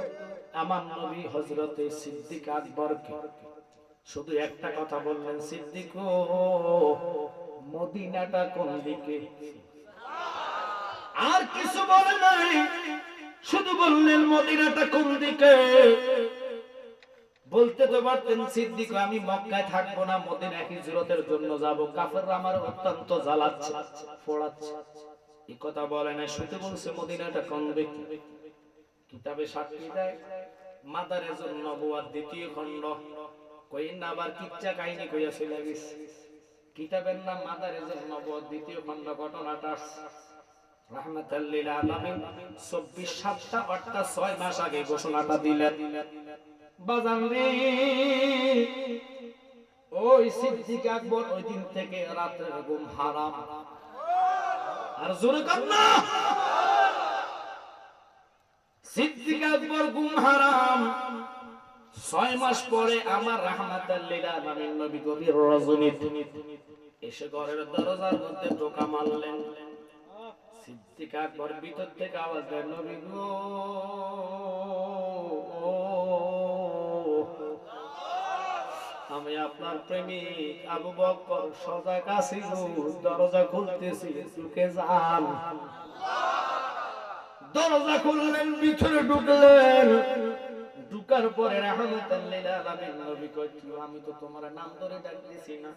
আমার নবী হযরতে সিদ্দিক আকবরকে শুধু একটা কথা বললেন, সিদ্দিক ও মদিনাটা কোন দিকে? আর কিছু বলে নাই, শুধু বললেন মদিনাটা কোন দিকে। বলতে তো পারতেন সিদ্দিক আমি মক্কায় থাকবো না, মদিনায় হিজরতের জন্য যাব, কাফেররা আমার অত্যন্ত জ্বালাচ্ছে পোড়াচ্ছে। এই কথা বলে না, শুধু বলছে মদিনাটা কোন দিকে। কিতাবে সাক্ষী দেয় মাদারেজুন নবুওয়াত ২য় খণ্ড, কই না আবার কিচ্ছা কাহিনী কইয়া চলে গেছে। কিতাবের নাম মাদারেজুন নবুওয়াত ২য় খণ্ড। ঘটনাটা রাহমাতাল লিল আলামিন ২৪ ৭ অর্থাৎ ৬ মাস আগে ঘোষণাটা দিলেন। বাজান রে, ওই সিদ্দিক আকবর ওই দিন থেকে রাতের ঘুম হারাম। আর জোরে কর না, সিদ্দিক আকবর ঘুম হারাম। 6 মাস পরে আমার রাহমাতাল লিল আলামিন নবী গভীর রজনীতে এসে ঘরের দরজার মধ্যে টোকা মারলেন। সিদ্দিক আকবর ভিতর থেকে আওয়াজ দেয়, নবী গো, আমি আপনার প্রেমিক আবু বকর সজাগ আছি গো, দরজা খুলতেছি, ঢুকে যান। দরজা খুললেন, ভিতরে ঢুকলেন। ঢুকার পরে রাহমাতাল লিল আলামিন নবী কয়, আমি তো তোমার নাম ধরে ডাকতেছি না।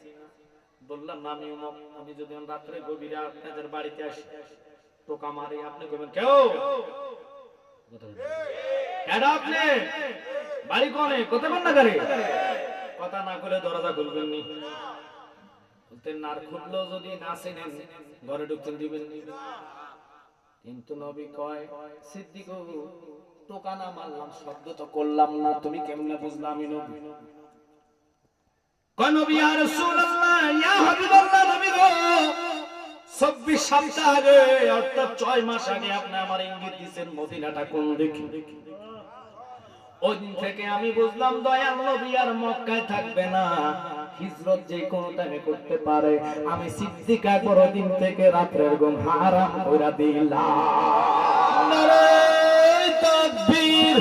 বললাম আমি অমুক, আমি যদি রাত্রে গভীরে আপনাদের বাড়িতে আসি টোকা মারি, আপনি কইবেন কেউ কেডা আপনি, বাড়ি কোনে, কথা বল না করে, কথা না করে দরজা খুলবেন নি। বলতেন না, আর খুললো যদি না চেনেন ঘরে ঢুকতে দিবেন নি। কিন্তু নবী কয়, সিদ্দিক টোকা না মারলাম, শব্দ তো করলাম না, তুমি কেমনে বুঝলা আমি নবী? কয় নবী ইয়া রাসূলুল্লাহ, ইয়া হাবিবাল্লাহ, নবী গো, 24 সপ্তাহ আগে অর্থাৎ 6 মাস আগে আপনি আমার ইঙ্গিত দিয়েছেন মদিনাটা কোন দিকে। ওই দিন থেকে আমি বুঝলাম দয়াল নবী আর মক্কায় থাকবে না, হিজরত যে কোনো টাইমে করতে পারে। আমি সিদ্দিক আকবর ওই দিন থেকে রাতের ঘুম হারাম কইরা দিলাম। নারে তাকবীর,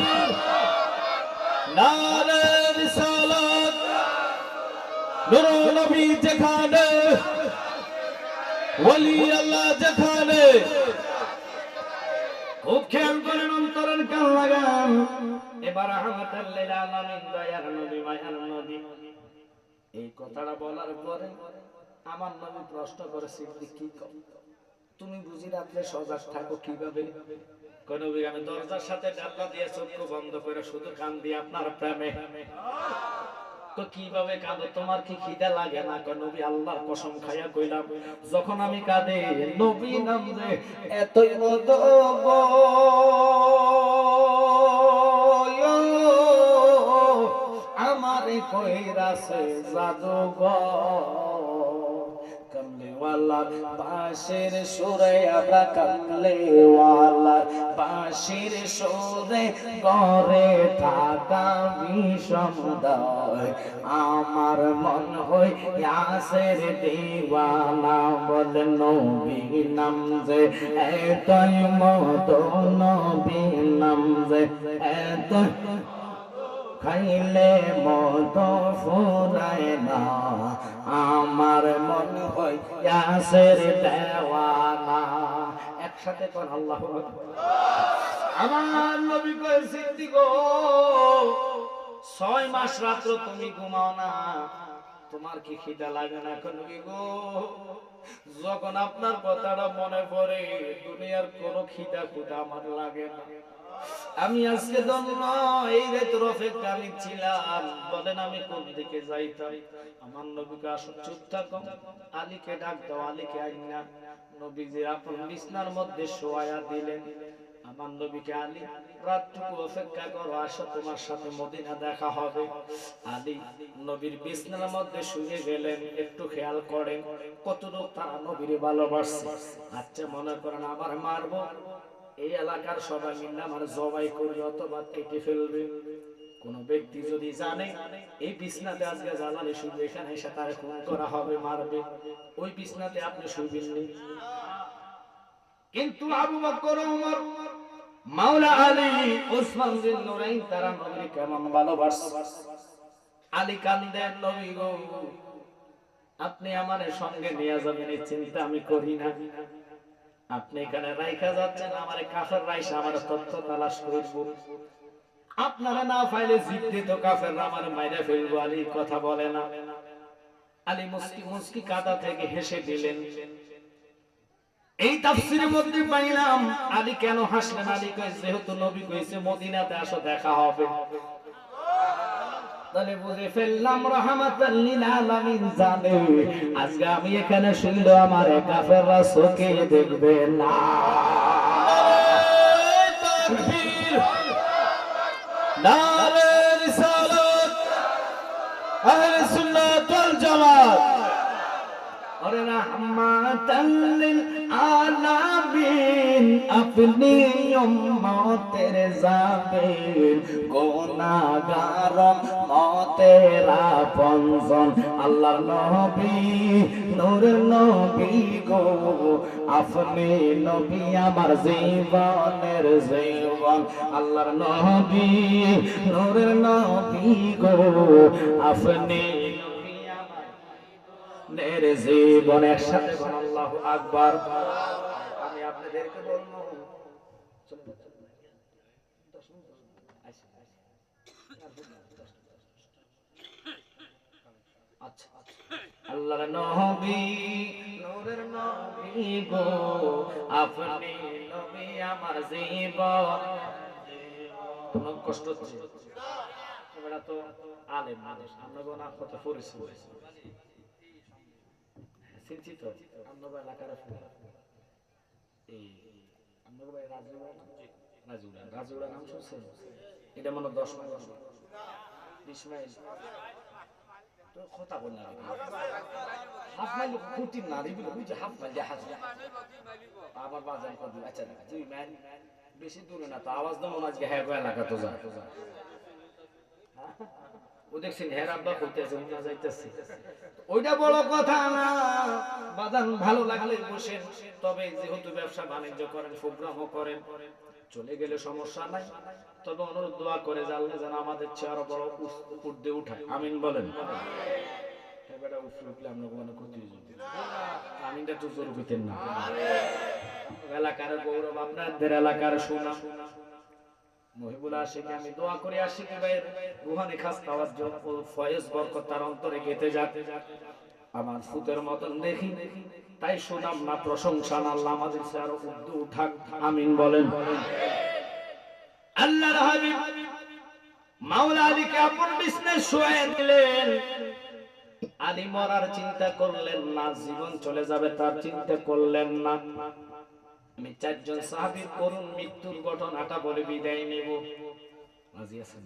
নারে রিসালাত, নূর নবী যেখানে, ওলি আল্লাহ যেখানে। খুব খেয়াল করেন, অন্তরের কান লাগান। এবার রাহমাতাল লিল আলামিন দয়ার নবী, মায়ার নবী এই কথাটা বলার পরে আমার নবী প্রশ্ন করে, সিদ্দিক কি কও, তুমি বুঝি রাত্রে সজাগ থাকো কিভাবে? কয় নবী, আমি দরজার সাথে ডাল্লা দিয়ে চোখ বন্ধ করে শুধু কান দিয়ে আপনার প্রেমে। তো কিভাবে কাঁদো, তোমার কি খিদা লাগে না? কয় নবী, আল্লাহর কসম খাইয়া কইলাম, যখন আমি কাঁদে নবী নাম যে এতই মদ গো, আমারে কইরাছে জাদুঘর। কামলিওয়ালার বাঁশির সুরে আমরা, কামলিওয়ালার বাঁশির সুরে গরে থাকা বিষমদয়, আমার মন হই ইয়াসের দিওয়ানা। বল নবী নাম যে এতই মদ, নবী নাম যে এতই, খাইলে মদ ফুরায় না, আমার মন হয় ইয়াসের দেওয়ানা। একসাথে কোন আল্লাহু আকবার। আমার নবী কয়, সিদ্দিক গো, 6 মাস রাত্র তুমি ঘুমাও না, তোমার কি খিদা লাগে না? কোন নবী গো, যখন আপনার কথাটা মনে পড়ে দুনিয়ার কোনো খিদা খুদা আমার লাগে না। আমি আজকে ধন্য এই রাতের অপেক্ষা আমি ছিলাম, বলেন আমি কোন দিকে যাইতাম? আমার নবীকে আসো, চুপ থাকো, আলীকে ডাক দাও, আলীকে আইনা। নবীজি আপন বিছনার মধ্যে শোয়া দিলেন। আমার নবীকে, আলী রাতটুকু অপেক্ষা করো, আসো তোমার সাথে মদিনা দেখা হবে। আলী নবীর বিছনার মধ্যে শুয়ে গেলেন। একটু খেয়াল করেন কতটুকু তারা নবীর ভালোবাসছে। আচ্ছা মনে করেন আবার মারবো, এই এলাকার সবাই মিলে আমার জবাই করবে অথবা কেটে ফেলবে। কোন ব্যক্তি যদি জানে এই বিছনাতে আজকে জালালে শুধু এখানে এসে তার খুন করা হবে, মারবে, ওই বিছনাতে আপনি শুইবেন না। কিন্তু আবু বকর, ওমর, মাওলা আলী, ওসমান বিন নুরাইন তারা নবীকে কেমন ভালোবাসে। আলী কান্দেন, নবী গো, আপনি আমারে সঙ্গে নিয়ে যাবেন এই চিন্তা আমি করি না। আপনি এখানে রাইখা যাচ্ছেন, আমারে কাফের রাইসা আমার তথ্য তালাশ করব, আপনারা না পাইলে জিদ্দে তো কাফেররা আমার মাইরা ফেলবো। আলী কথা বলে না। আলী মুস্কি মুস্কি কাদা থেকে হেসে দিলেন। এই তাফসীরের মধ্যে পাইলাম আলী কেন হাসলেন। আলী কয়, যেহেতু নবী কইছে মদিনাতে আসো দেখা হবে, তাহলে বুঝে ফেললাম রাহমাতাল লিল আলামিন জানে আজকে আমি এখানে শুইলো আমার কাফেররা চোখে দেখবে না। তাকবীর, নারে রিসালাত। জিন্দাবাদ। और रहमतन लिल आलमीन अपनी उम्मतेर जाबिर गुनाहगार मतेरा पंजन আল্লাহর নবী নূরের নবী গো আপনি নবী আমার জীবনের জীবন আল্লাহর নবী নূরের নবী গো আপনি মেরে জীবন একসাথে বলেন আল্লাহু আকবার। আমি আপনাদেরকে বলবো আচ্ছা আল্লাহর নবী নূরের নবী গো আপনি নবী আমার জীবন। কোনো কষ্ট হচ্ছে এবারে তো আলেম মানুষ আমরা গোনা কত পরিশ্রম চিন্তিত আমরা এলাকার এই আমরা রাজুড়া নাম শুনছেন? এটা মনে 10 মাইল 20 মাইল তো কথা বল না হাফ মাইল খুঁটি না দিবি ওই যে হাফ মাইল দেখা যায় আবার বাজার কত আচ্ছা 2 মাইল বেশি দূরে না তো আওয়াজ দাও মনে আজকে হ্যাঁ এলাকা তো যায় ও দেখছেন হের আব্বা কইতেছে না যাইতেছে ওইটা বড় কথা না বাদান ভালো লাগলে বসেন তবে যেহেতু ব্যবসা বাণিজ্য করেন প্রোগ্রামও করেন চলে গেলে সমস্যা নাই তবে অনুরোধ দোয়া করে জানলে যেন আমাদের চেয়ে আরো বড় উঠতে উঠায় আমিন বলেন এবারে উঠলে আমরা কোনো ক্ষতি হবে আমিনটা তো জোর কইতেন না এলাকার গৌরব আপনাদের এলাকার সুনাম মহিবুল আশিক আমি দোয়া করে আশিক ভাইয়ের রুহানি খাস তাওয়াজ ও ফয়েজ বরকত তার অন্তরে গেতে যাক আমার ফুতের মতন দেখি তাই সুনাম না প্রশংসা না আল্লাহ আমাদের চেয়ে আরো উর্দু উঠাক আমিন বলেন। আল্লাহর হাবিব মাওলা আলীকে আপন বিছানায় শুয়ে দিলেন। আলী মরার চিন্তা করলেন না, জীবন চলে যাবে তার চিন্তা করলেন না। আমি চারজন সাহাবীর করুণ মৃত্যুর ঘটনাটা বলে বিদায় নেব। রাজি আছেন?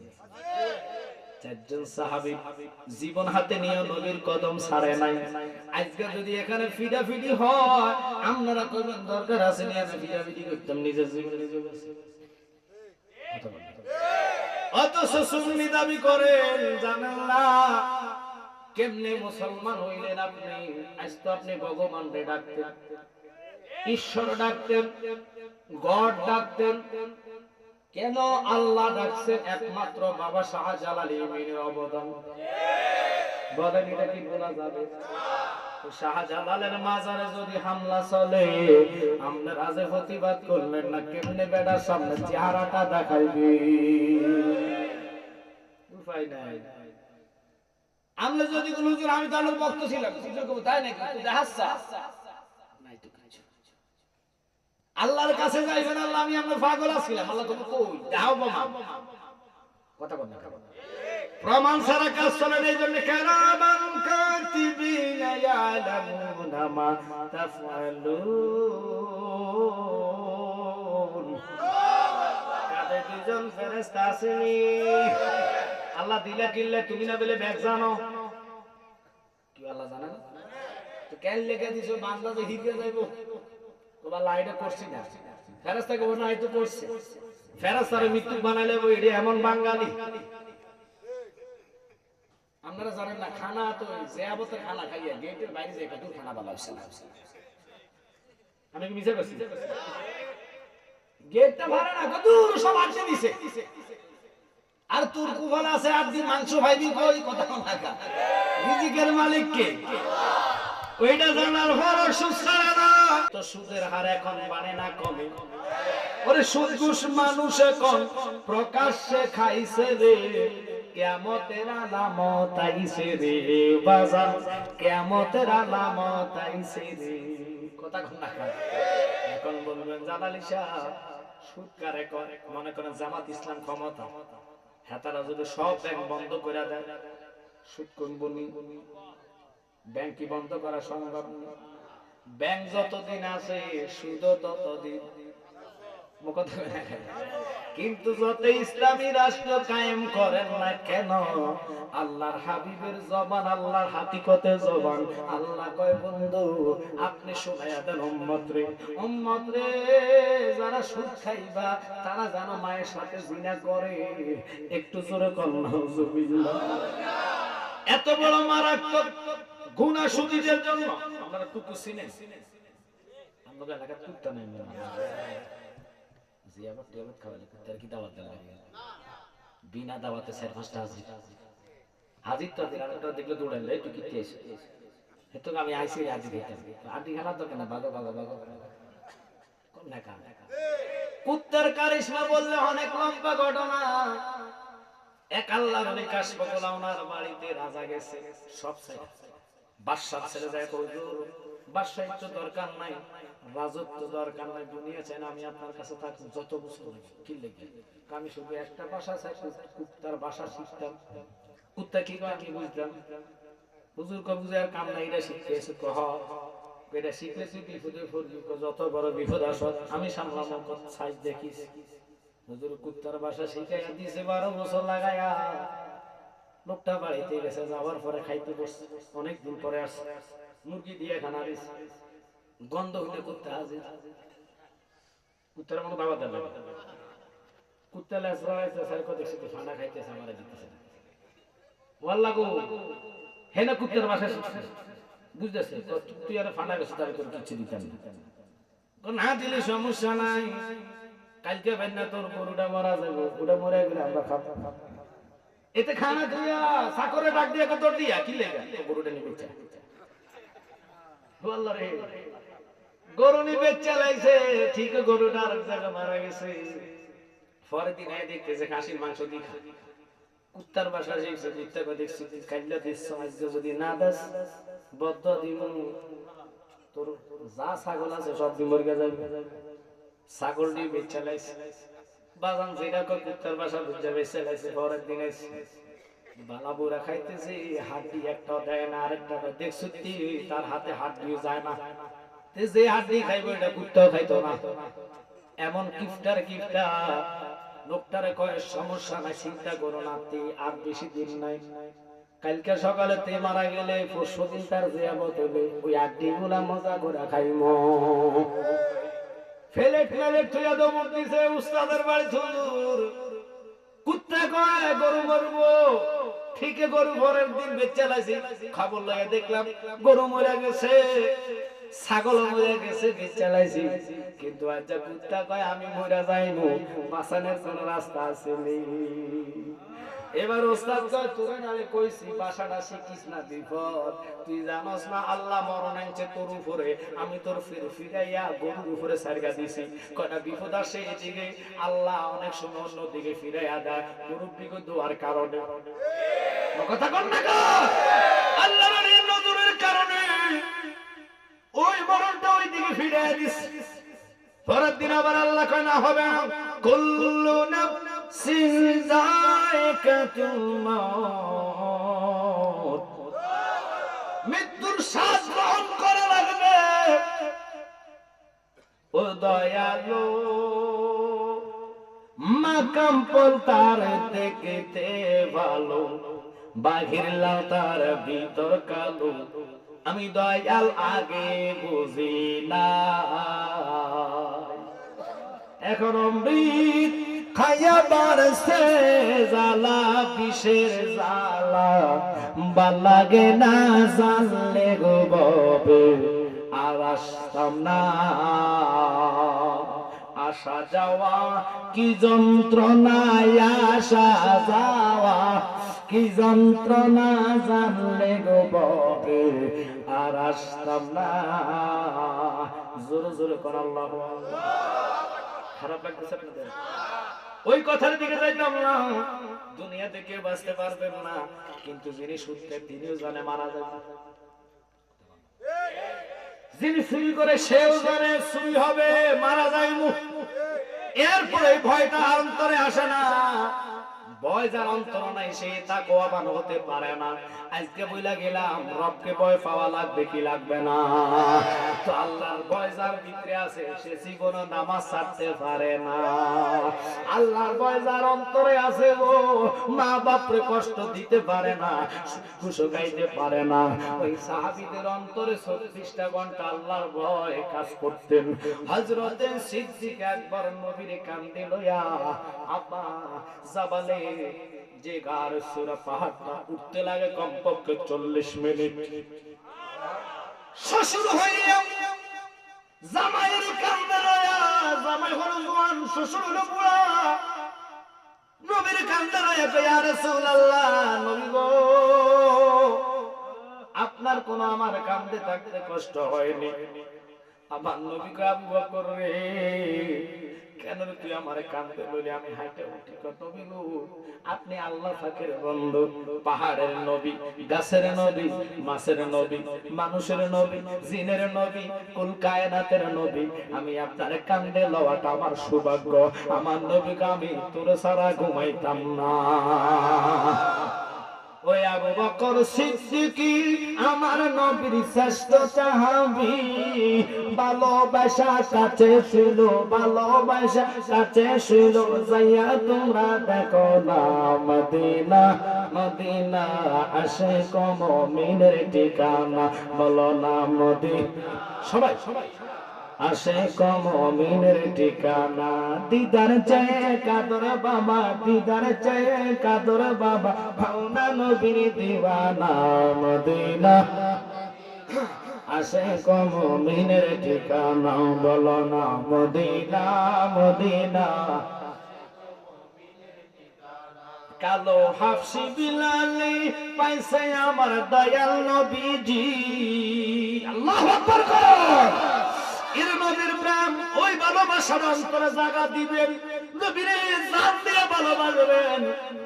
চারজন সাহাবী জীবন হাতে নিয়ে নবীর কদম ছাড়ে নাই। আজকে যদি এখানে ফিডাফিডি হয় আপনারা কইবেন দরকার আছে নি আমি ফিডাফিডি করতাম নিজের জীবনে নিজে বসে। অথচ সুন্নি দাবি করেন জানেন না কেমনে মুসলমান হইলেন আপনি। আজ তো আপনি ভগবানকে ডাকতেন, ঈশ্বর ডাকতেন, গড ডাকতেন, কেন আল্লাহ ডাকছেন? একমাত্র বাবা শাহজালাল ইমানের অবদান। বলেন এটা কি বলা যাবে? শাহজালালের মাজারে যদি হামলা চলে আমরা রাজে প্রতিবাদ করলেন না, কেমনে বেড়ার সামনে চেহারাটা দেখাইবে? উপায় নাই। আমরা যদি কোন হুজুর আমি তাহলে ভক্ত ছিলাম তাই নাকি দেখাচ্ছা নাই তো কিছু আল্লাহর কাছে যাইবেন আল্লাহ আমি আমরা পাগল আছিলাম আল্লাহ তুমি কই দাও বাবা কথা বল না প্রমাণ ছাড়া কাজ চলে না। এইজন্য কেরামান কাতিবিনা ইয়ালামুনা মা তাফআলুন। কাদের দুজন ফেরেশতা আসেনি আল্লাহ দিলা কিল্লে তুমি না বলে ব্যাগ জানো কি আল্লাহ জানে না তো কেন লেগে দিছো বান্দা যে হিরে যাইবো তোমার লাইনে করছি না ফেরেশতাকে ওনা হয়তো করছে ফেরেশতারে মৃত্যু বানাইলে এডি এমন বাঙালি আপনারা জানেন না খানা তো জিয়াবতে খানা খাইয়া গেটের বাইরে যাই কত খানা বানাইছে না আমি কি মিছে বলছি গেটটা ভাড়া না কত সব আনছে দিছে আর তোর কুফল আছে আর দিন মাংস ভাইবি কই কথা কথা রিজিকের মালিক কে ওইটা জানার পর সুদ ছাড়ে না তো সুদের হার এখন বাড়ে না কমে। ওরে সুদ ঘুষ মানুষ এখন প্রকাশ্যে খাইছে রে কিয়ামতের আলামত আইছে রে বাজার কিয়ামতের আলামত আইছে রে কথা কোন না এখন বলবেন জালালি সাহেব সুদ কারে করে মনে করেন জামাত ইসলাম ক্ষমতা হেতারা যদি সব ব্যাংক বন্ধ করে দেয় সুদ কোন বনি ব্যাংক কি বন্ধ করা সম্ভব? ব্যাংক যতদিন আছে সুদ ততদিন কিন্তু যত ইসলামী রাষ্ট্র কায়েম করেন না কেন, আল্লাহর হাবিবের জবান, আল্লাহর হাকিকতে জবান, আল্লাহ কয় বন্ধু আপনি শোনায়া দেন উম্মত রে যারা সুদ খাইবা তারা যেন মায়ের সাথে জিনা করে। একটু জোরে কর নাউজুবিল্লাহ। এত বড় মারাত্মক গুনাহ সুদীদের জন্য। আপনারা কুকুর চিনেন? আমাদের এলাকায় কুত্তা নেই, জিয়াবত টিয়াবত খাওয়ালে কুত্তার কি দাওয়াত দেওয়া লাগে? বিনা দাওয়াতে 4-5টা হাজির তো আরেকটা দেখলে দৌড়াইলে তুই কি এসে এত আমি আইসি হাজির হইতাম। আন্টি খেলার দরকার না, বাগো কোন দেখা কুত্তার কারিশমা বললে অনেক লম্বা ঘটনা। এক আল্লাহর ওলি কাশফ গোলাম ওনার বাড়িতে রাজা গেছে, সব ছেড়ে বাদশার ছেড়ে যায়। বাদশাহ তো দরকার নাই, রাজত্ব দরকার নাই, দুনিয়া চাই না, আমি আপনার কাছে থাকবো যত বছর কি লেগে, আমি শুধু একটা বাসা চাই, কুত্তার বাসা শিখতাম। কুত্তা কি করে আমি বুঝতাম, হুজুর কে বুঝে আর কাম নাই, এটা শিখতে এসে কহ এটা শিখলে তুই বিপদে পড়বি, যত বড় বিপদ আসো আমি সামলাম, সাইজ দেখিস। হুজুর কুত্তার বাসা শিখাইয়া দিয়েছে 12 বছর লাগাইয়া। লোকটা বাড়িতে গেছে, যাওয়ার পরে খাইতে বসছে, অনেকদিন পরে আসছে, মুরগি দিয়ে খানা দিচ্ছে, গন্ধ হইলে কুত্তা হাজির। কুত্তার মনে দাওয়াত দেয়, কুত্তা লেজ বাড়াইছে, স্যার কত দেখছি ঠান্ডা খাইতেছে, আমারে দিতেছে ওয়াল্লাহ গো হে না কুত্তার বাসা শিখছে, বুঝতেছে তুই আর ফান্ডা গেছে, তার তোর কিছু দিতাম না দিলে সমস্যা নাই, কালকে বেন না তোর গরুটা মারা যাবে, ওটা মরে গেলে আমরা খাবো। এতে খানা দিয়া সাকরে ডাক দিয়া তোর দিয়া কি লেগা গরুটা নিবে চা বললো রে গরু নিবে চালাইছে, ঠিক গরুটা আরেক জায়গা মারা গেছে। পরের দিন আয় দেখতেছে খাসির মাংস দিয়ে খা। কুত্তার বাসা শিখছে, কুত্তাকে দেখছি খাইলে দিচ্ছ, আজকে যদি না দাস বদ্ধ দিব, তোর যা ছাগল আছে সব বিমর্গে যাবে। ছাগলটি বেচা লাইছে, বাজান যেটা কয় কুত্তার বাসা বুঝা বেচা লাইছে। পরের দিন বালা বুড়া খাইতেছে, হাড্ডি একটা দেয় না, আরেকটা দেখছি তার হাতে হাড্ডিও যায় না, যে হাড্ডি খাইবো এটা কুত্তাও খাইতো না। এমন কিফটার লোকটারে কয় সমস্যা নাই, চিন্তা করো না, আর বেশি দিন নাই, কালকে সকালে তে মারা গেলে পরশু দিন তার জিয়ামত হইবে, ওই হাড্ডি গুলা মজা করে খাইমো। ফেলেট থুইয়া দমক দিছে উস্তাদের বাড়ি হুজুর। কুত্তা কয় গরু মরবো, ঠিকই গরু পরের দিন বেচা লাইছি, খবর লাগে দেখলাম গরু মরে গেছে, ছাগল মরে গেছে, বেচা লাইছি। কিন্তু আজ কুত্তা কয় আমি মরে যাইবো, বাঁচানোর কোনো রাস্তা আছে নি। এবার ওস্তাদ কয় তোরে নারে কইছি বাসাটা শিখিস না, বিপদ, তুই জানোস না আল্লাহ মরণ আনছে তোর উপরে, আমি তোর ফিরাইয়া গরুর উপরে সারগা দিছি, কয়টা বিপদ আসে এদিকে আল্লাহ অনেক সময় অন্য দিকে ফিরাইয়া দেয়, মুরব্বিকে দোয়ার কারণে। কথা কন না গো, আল্লাহর এই নজরের কারণে ওই মরণটা ওই দিকে ফিরাইয়া দিছি। পরের দিন আবার আল্লাহ কয় না হবে না, কুল্লু নাফসিন যায়কাতুল মাউত, মৃত্যুর স্বাদ গ্রহণ করা লাগবে। ও দয়ালু মাকাম পল তার দেখতে ভালো, বাহির লাও তার ভিতর কালো, আমি দয়াল আগে বুঝি না। এখন অমৃত খাইয়া বারসে জালা, বিষের জালা বালাগে না, জানলে গো ববে আর আসতাম না। আসা যাওয়া কি যন্ত্রণায়, আসা যাওয়া কি যন্ত্রণা, জানলে গো ববে আর আসতাম না। জোরে জোরে কর আল্লাহু আকবার। খারাপ লাগতেছে আপনাদের? ওই কথার দিকে যাইতাম না, দুনিয়াতে কেউ বাঁচতে পারবেন না, কিন্তু যিনি সত্যি তিনিও জানে মারা যাবে, যিনি চুরি করে সেও জানে চুরি হবে, মারা যাইব। এরপরে ভয়টা অন্তরে আসে না, ভয় যার অন্তর নাই সে তাকওয়াবান হতে পারে না। আজকে বইলা গেলাম রবকে ভয় পাওয়া লাগবে কি লাগবে না? তো আল্লাহর ভয় যার ভিতরে আছে সে জীবনে নামাজ ছাড়তে পারে না। আল্লাহর ভয় যার অন্তরে আছে গো, মা বাপরে কষ্ট দিতে পারে না, খুশো গাইতে পারে না। ওই সাহাবীদের অন্তরে 36টা ঘন্টা আল্লাহর ভয় কাজ করতেন। হযরতে সিদ্দিক একবার নবীর কান্দে লইয়া আপা জাবালে যে গার সূরা পাহাড়টা উঠতে লাগে কমপক্ষে 40 মিনিট, শ্বশুর হইয়া জামাইয়ের কান্দে লইয়া, জামাই হলো জওয়ান শ্বশুর হলো বুড়া, নবীর কান্দে লইয়া কয় ইয়া রাসূলুল্লাহ, নবী গো আপনার কোন আমার কান্দে থাকতে কষ্ট হয়নি? আমার নবী কয় আবু বকর রে কেন তুই আমারে কান্দে বলি আমি হাঁটে উঠি? কত বিলু আপনি আল্লাহ পাকের বন্ধু, পাহাড়ের নবী, গাছের নবী, মাছের নবী, মানুষের নবী, জিনের নবী, কুল কায়নাতের নবী। আমি আপনার কান্দে লওয়াটা আমার সৌভাগ্য। আমার নবীকে আমি তোর ছাড়া ঘুমাইতাম না। ওই আবু বকর সিদ্দিকী আমার নবীর শ্রেষ্ঠ সাহাবী, ভালোবাসা কাছে ছিল, ভালোবাসা কাছে ছিল। যাইয়া তোমরা দেখো না মদিনা, মদিনা আশিক মুমিনের ঠিকানা, বলো না মদিনা। সবাই সবাই আশিক মুমিনের ঠিকানা। দিদার চায় কাদর বাবা, দিদার চায় কাদর বাবা, ভাওনা নবীর দিওয়ানা মদিনা আশিক মুমিনের ঠিকানা, বলো না মদিনা, মদিনা। কালো হাফসি বিলালি পাইছে আমার দয়াল নবীজি। আল্লাহু আকবার করো। এর নবীর প্রেম ওই ভালোবাসার অন্তরে জায়গা দিবেন, নবীরে জান দিয়ে ভালোবাসবেন,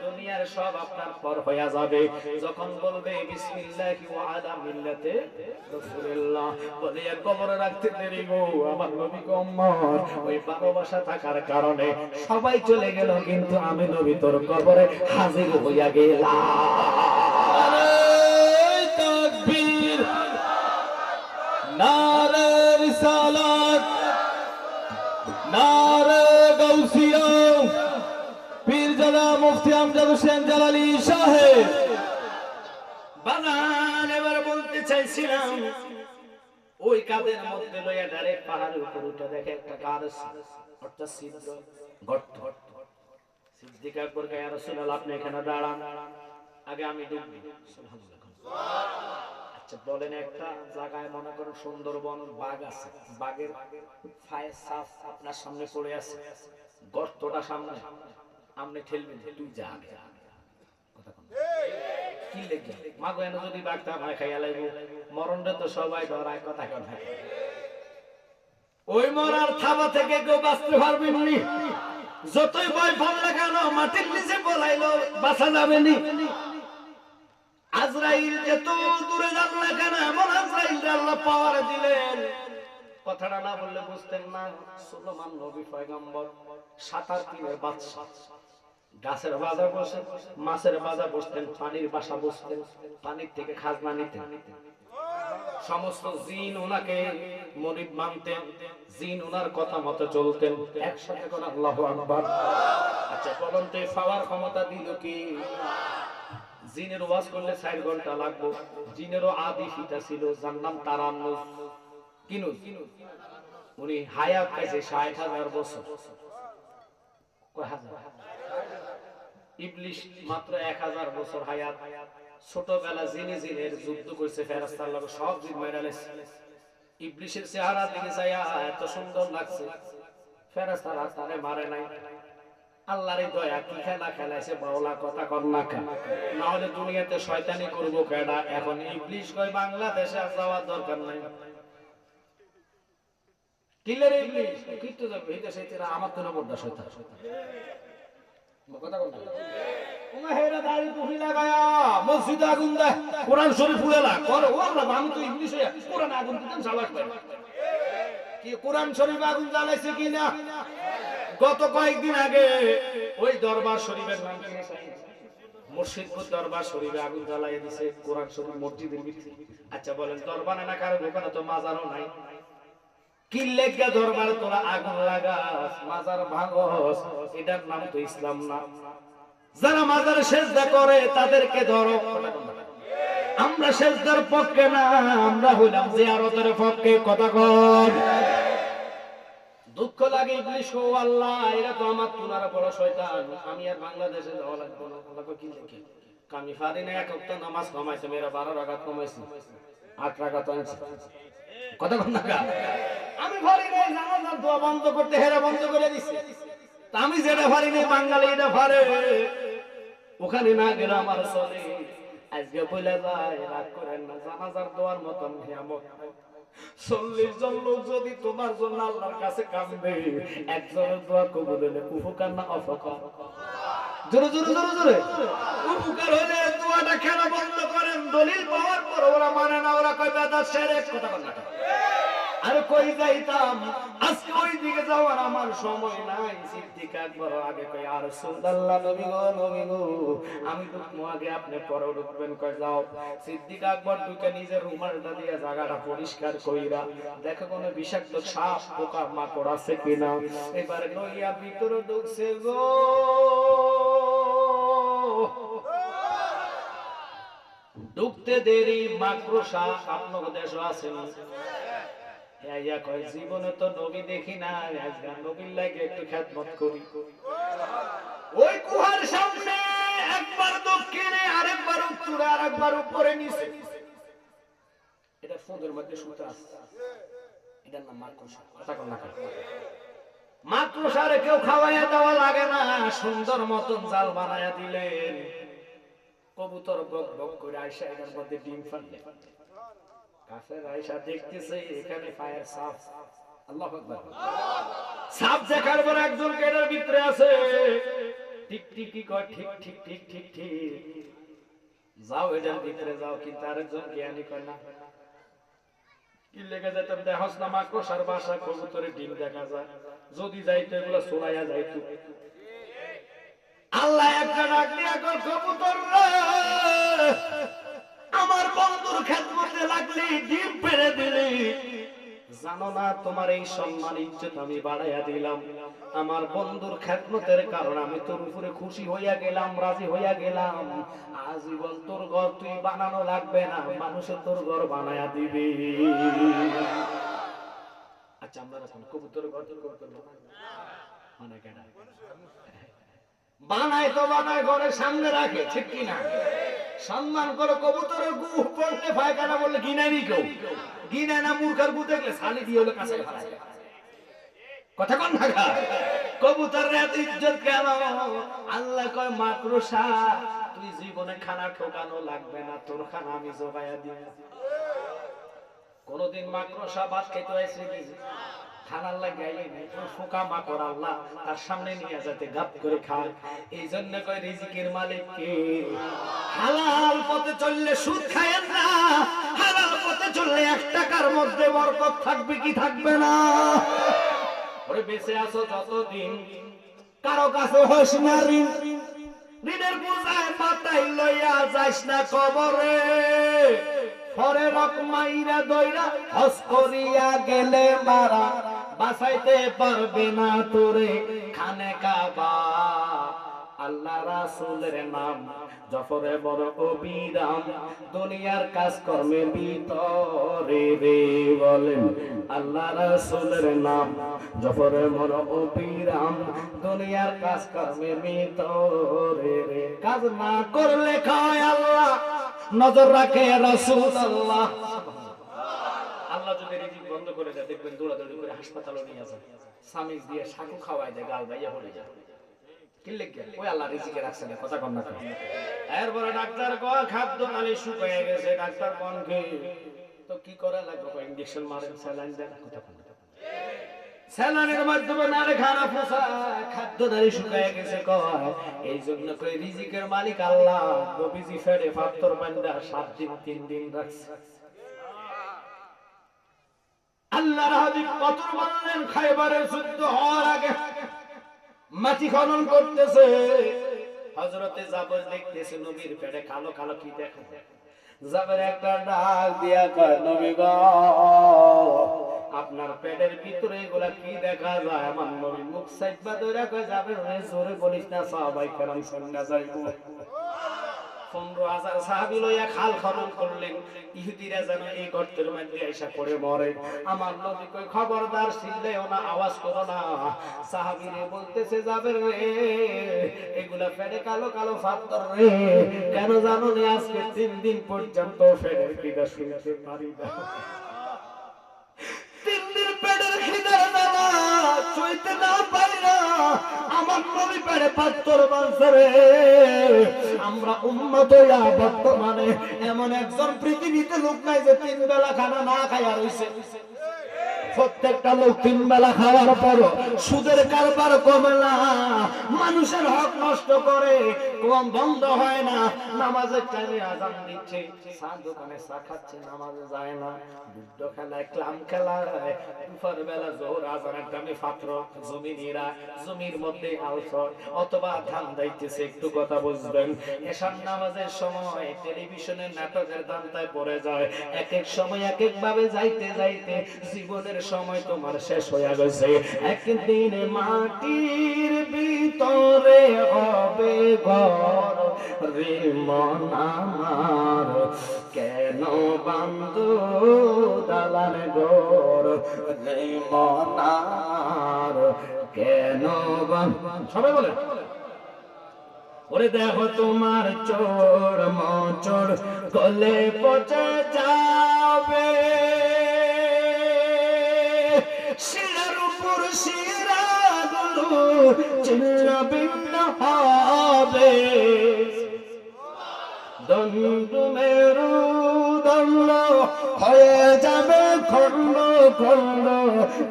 দুনিয়ার সব আপনার পর হয়ে যাবে। যখন বলবে বিসমিল্লাহি ওয়া আলা মিল্লাতে রাসূলুল্লাহ বলে কবরে রাখতে দেরি গো আমার নবী গো উম্মত। ওই ভালোবাসা থাকার কারণে সবাই চলে গেল, কিন্তু আমি নবী তোর কবরে হাজির হইয়া গেলাম। নারে তাকবীর, নারে রিসালাত, নারে গাউসিয়া, পীরজাদা মুফতি আমজাদ হোসেন জালালী সাহেব। বাগান এবার বলতে চাইছিলাম ওই কাদের মধ্যে লইয়া ডাইরেক্ট পাহাড়ের উপর উঠে দেখে একটা গার অর্থাৎ ছিদ্র গর্ত। সিদ্দিক আকবর কে ইয়া রাসূলুল্লাহ আপনি এখানে দাঁড়ান, আগে আমি ডুববি। আচ্ছা বলেন একটা জায়গায় মনে করুন সুন্দরবন বাঘ আছে, বাঘের ফায়ে সাফ আপনার সামনে পড়ে আছে, গর্তটা সামনে, আপনি ঠেলবেন, তুই যা আগে। কথা কোন কি লেগে মাগো এনে যদি বাঘটা ভয় খাইয়া লাগবো, মরণটা তো সবাই ডরায়, কথা কোন ওই মরার থাবা থেকে কেউ বাঁচতে পারবেন নি। যতই ভয় ভাল লাগানো মাটির নিচে বলাইলো বাঁচা যাবে নি। আজরাইল যত দূরে যান না কেন, এমন আজরাইল আল্লাহ পাওয়ার দিলেন, কথাটা না বললে বুঝতেন না। সুলেমান নবী পয়গম্বর 7 দিনের বাদশা, গাছের বাজা বসে, মাছের বাজা বসতেন, পানির বাসা বসতেন, পানির থেকে খাজনা নিতেন। সমস্ত জিন ওনাকে মনিব মানতেন, জিন ওনার কথা মতো চলতেন। একসাথে কোন আল্লাহু আকবার। আচ্ছা বলুন তো পাওয়ার ক্ষমতা দিল কি? জিনের ওয়াজ করলে 4 ঘন্টা লাগবে। জিনেরও আদি ফিতা ছিল, যার নাম তারান্নুস। কিনুস উনি হায়াত পাইছে 60,000 বছর। কয় হাজার? ইবলিশ মাত্র 1000 বছর হায়াত। ছোটবেলা জিনে জিনের যুদ্ধ করছে ফেরেশতার লগে, সব জিন মাইরা লেছে। ইবলিশের চেহারা দিকে যায়া এত সুন্দর লাগছে, ফেরেশতারা তারে মারে নাই। আল্লাহর দয়া কি খেলা খেলাইছে বাউলা, কথা কর না কেন? না হলে দুনিয়াতে শয়তানি করবো কেডা? এখন ইবলিশ কয় বাংলাদেশে যাওয়ার দরকার নাই। কিলের ইবলিশ কিট্টু যাবে এই দেশে, এরা আমার তো বড় শয়তান। কথা কর না। উমাহেরা দাড়ি টুপি লাগায়া মসজিদে আগুন দেয়, কোরআন শরীফ ফুলেলা করো। ও আল্লাহ, আমি তো ইবলিশ হইয়া কোরআন আগুন দিতাম সাবাস পাই। কি কোরআন শরীফ আগুন জ্বালাইছে কিনা? গত কয়েকদিন আগে ওই দরবার শরীফের নাম কি মুর্শিদপুর দরবার শরীফে আগুন জ্বালিয়ে দিছে কোরআন শরীফ মসজিদের ভিতরে। আচ্ছা বলেন দরবারে না কারো ওখানে তো মাজারও নাই, কি লেগা দরবারে তোরা আগুন লাগাস মাজার ভাঙস? এটার নাম তো ইসলাম না। যারা মাজারে সেজদা করে তাদেরকে ধরো। আমরা সেজদার পক্ষে না, আমরা হইলাম জিয়ারতের পক্ষে। কথা কর। দুঃখ লাগে ইবলিশ ও আল্লাহ, এরা তো আমার তুনার বড় শয়তান। আমি আর বাংলাদেশে যাওয়া লাগবে না। আল্লাহ কি লিখে আমি পারি না। এক হপ্তাহ নামাজ কমাইছে, মেয়েরা 12 রাকাত কমাইছে, 8 রাকাত আনছে। কথা কর না। আমি পারি না জানাজার দোয়া বন্ধ করতে, হেরা বন্ধ করে দিছে। তা আমি যেটা পারি না বাঙালি এটা পারে, ওখানে না গেলে আমার চলে। আজকে বলে যায় রাগ করেন না, জানাজার দোয়ার মতন নিয়ামত 40 জন লোক যদি তোমার জন্য আল্লাহর কাছে কাঁদবে, একজনের দোয়া কবুল হলে উপকার না অপকার? জোরে জোরে জোরে জোরে উপকার হলে দোয়াটা কেন বন্ধ করেন? দলিল পাওয়ার পর ওরা মানে না, ওরা কয় বেদাত শিরক। কথা বল না। আরে কই যাইতাম, আজকে ওই দিকে যাওয়ার আমার সময় নাই। সিদ্দিক আকবর আগে কয় আর রাসূলুল্লাহ, নবী গো নবী গো, আমি ঢুকবো আগে, আপনি পরে ঢুকবেন। কয় যাও। সিদ্দিক আকবর ঢুকে নিজের রুমালটা দিয়ে জায়গাটা পরিষ্কার কইরা দেখো কোনো বিষাক্ত সাপ পোকা মাকড় আছে কিনা। এবারে লইয়া ভিতরে ঢুকছে গো। ঢুকতে দেরি মাকড়সা আপনার দেশে আছে না? জীবনে তো নবী দেখি না, নবীর লাগে একটু খেদমত করি। ওই কুহার সামনে একবার দক্ষিণে, আরেকবার উত্তরে, আরেকবার উপরে নিচে। এটা ফুঁদের মধ্যে সুতা আছে, এটার নাম মাকড়সা। কথা কর না। মাকড়সারে কেউ খাওয়াইয়া দেওয়া লাগে না, সুন্দর মতন জাল বানাইয়া দিলেন। কবুতর বক বক করে আইসা এটার মধ্যে ডিম ফাটলে কাফের আয়েশা দেখতেছে এখানে ফায়ার সাপ। আল্লাহু আকবার। সাপ দেখার পর একজন কেডার ভিতরে আছে, ঠিক ঠিক কি কয়, ঠিক ঠিক ঠিক ঠিক ঠিক যাও এটার ভিতরে যাও। কিন্তু আরেকজন জ্ঞানী কয় না, কি লেগে যেতাম দেহস না মাকড়সার বাসা, কবুতরের ডিম দেখা যায়, যদি যাইতো এগুলো সোলাইয়া যাইতো। আল্লাহ একটা ডাক দিয়া কয় কবুতর রে, আমার বন্ধুর খেদমতে লাগলি, ডিম পেড়ে দিলি, জানো না তোমার এই সম্মান ইজ্জত আমি বাড়াইয়া দিলাম। আমার বন্ধুর খেদমতের কারণে আমি তোর উপরে খুশি হইয়া গেলাম, রাজি হইয়া গেলাম। আজীবন তোর ঘর তুই বানানো লাগবে না, মানুষের তোর ঘর বানায়া দিবি। আচ্ছা আমরা এখন কবুতর ঘর তোর ঘর করবো মানে কেন? বানায় তো বানায়, ঘরের সামনে রাখে, ঠিক কিনা? সম্মান করো। কবুতরের গু পড়লে পায়খানা বললে গিনাইনি কেউ, গিনায় না। মূর্খের গু দেখলে ছালি দিয়ে হলো কাছে ফেলায়। কথা কোন না? কবুতরের এত ইজ্জত কেন? আল্লাহ কয় মাকড়সা, তুই জীবনে খানা ঠোকানো লাগবে না, তোর খানা আমি জোগাইয়া দিব। কোনদিন মাকড়সা ভাত খেতে আসছে কি খানার লাগে ফোকা মাকড় আল্লাহ তার সামনে নিয়ে যেতে গাপ করে খায়। এই জন্য কয় রিজিকের মালিক কে? হালাল পথে চললে সুদ খায়েন না, হালাল পথে চললে 1 টাকার মধ্যে বরকত থাকবে কি থাকবে না? ওরে বেঁচে আছো যতদিন কারো কাছে হস না ঋণ, ঋণের বোঝায় মাথায় লইয়া যাস না কবরে। পরে রক মাইরা দইরা হস করিয়া গেলে মারা, বাঁচাইতে পারবে না তোরে খানে কাবা। আল্লাহ রাসূলের নাম জফরে বড় অবিরাম, দুনিয়ার কাজ কর্মে ভিতরে রে বলেন। আল্লাহ রাসূলের নাম জফরে বড় অবিরাম, দুনিয়ার কাজ কর্মে ভিতরে রে। কাজ না করলে খায় আল্লাহ, নজর রাখে রাসূলুল্লাহ। আল্লাহ যদি রিজিক বন্ধ করে দেয় দেখবেন দৌড়াদৌড়ি করে হাসপাতালে নিয়ে যায়, সামিজ দিয়ে শাকু খাওয়াই দেয়, গাল বাইয়া পড়ে যায়। কি লিখে ওই আল্লাহ রিজিকে রাখছে না। কথা কন না। এরপরে ডাক্তার কয় খাদ্য নালী শুকিয়ে গেছে, ডাক্তার কোন কে তো কি করা লাগবে? ইনজেকশন মারেন, স্যালাইন দেন। কথা কন না। স্যালাইনের মাধ্যমে নারে খানা পোষা, খাদ্য নালী শুকিয়ে গেছে কয়। এই জন্য কই রিজিকের মালিক আল্লাহ নবীজি ফেরে পাথর বান্দা 7 দিন 3 দিন রাখছে। আল্লাহর হাবিব পাথর বানলেন খায়বারের যুদ্ধ হওয়ার আগে। মাটি খনন করতেছে। হযরতে জাবের দেখতেছে নবীর পেটে কালো কালো কি দেখা। জাবের একটা ডাক দিয়া কয়, নবী গো, আপনার পেটের ভিতরে এগুলা কি দেখা যায়? আমার নবী মুখ সাইডবা ধরে কয়, জাবের রে জোরে বলিস না, সাহাবায়ে কেরাম শুননা যাইবো। 15,000 সাহাবী লইয়া খাল খনন করলেন। ইহুদিরা যেন এই গর্তের মধ্যে এসে পড়ে মরে। আমার নবী কই, খবরদার, চিল্লাইও না, আওয়াজ করো না। সাহাবীরে বলতেছে, যাবের রে, এগুলা ফেড়ে কালো কালো পাথর রে, কেন জানো না? আজকে 3 দিন পর্যন্ত ফেড়ের খিদা শুনতে পারি না। 3 দিন পেটের খিদা জ্বালা সইতে না পারি না। আমার নবী পেটে পাথর বাঁধছে রে। আমরা উম্মত হইয়া বর্তমানে এমন একজন পৃথিবীতে লোক নাই যে 3 বেলা খানা না খাইয়া রইছে। প্রত্যেকটা লোক 3 বেলা খাওয়ার পর সুদের কারবার কমে না, মানুষের হক নষ্ট করে, কম বন্ধ হয় না। নামাজের টাইমে আজান দিচ্ছে, চা দোকানে চা খাচ্ছে, নামাজে যায় না। যুদ্ধ খেলায়, ক্লাম খেলায়, দুপুর বেলা জোহর আজানের টাইমে পাত্র জমিনিরা জমির মধ্যে আলসর অথবা ধান দাইতেছে। একটু কথা বুঝবেন, এশার নামাজের সময় টেলিভিশনের নাটকের দান্তায় পড়ে যায়। এক এক সময় এক এক ভাবে যাইতে যাইতে জীবনের সময় তোমার শেষ হয়ে গেছে। একদিন মাটির ভিতরে হবে ঘর রে মন আমার, কেন বান্ধ দালান ঘর রে মন আমার, কেন বান্ধ। সবাই বলে, ওরে দেখো তোমার চোর মোচর গলে পচে যাবে, শিরার উপর শিরাগুলো ছিন্ন ভিন্ন হবে, দণ্ড মেরুদণ্ড হয়ে যাবে খণ্ড খণ্ড,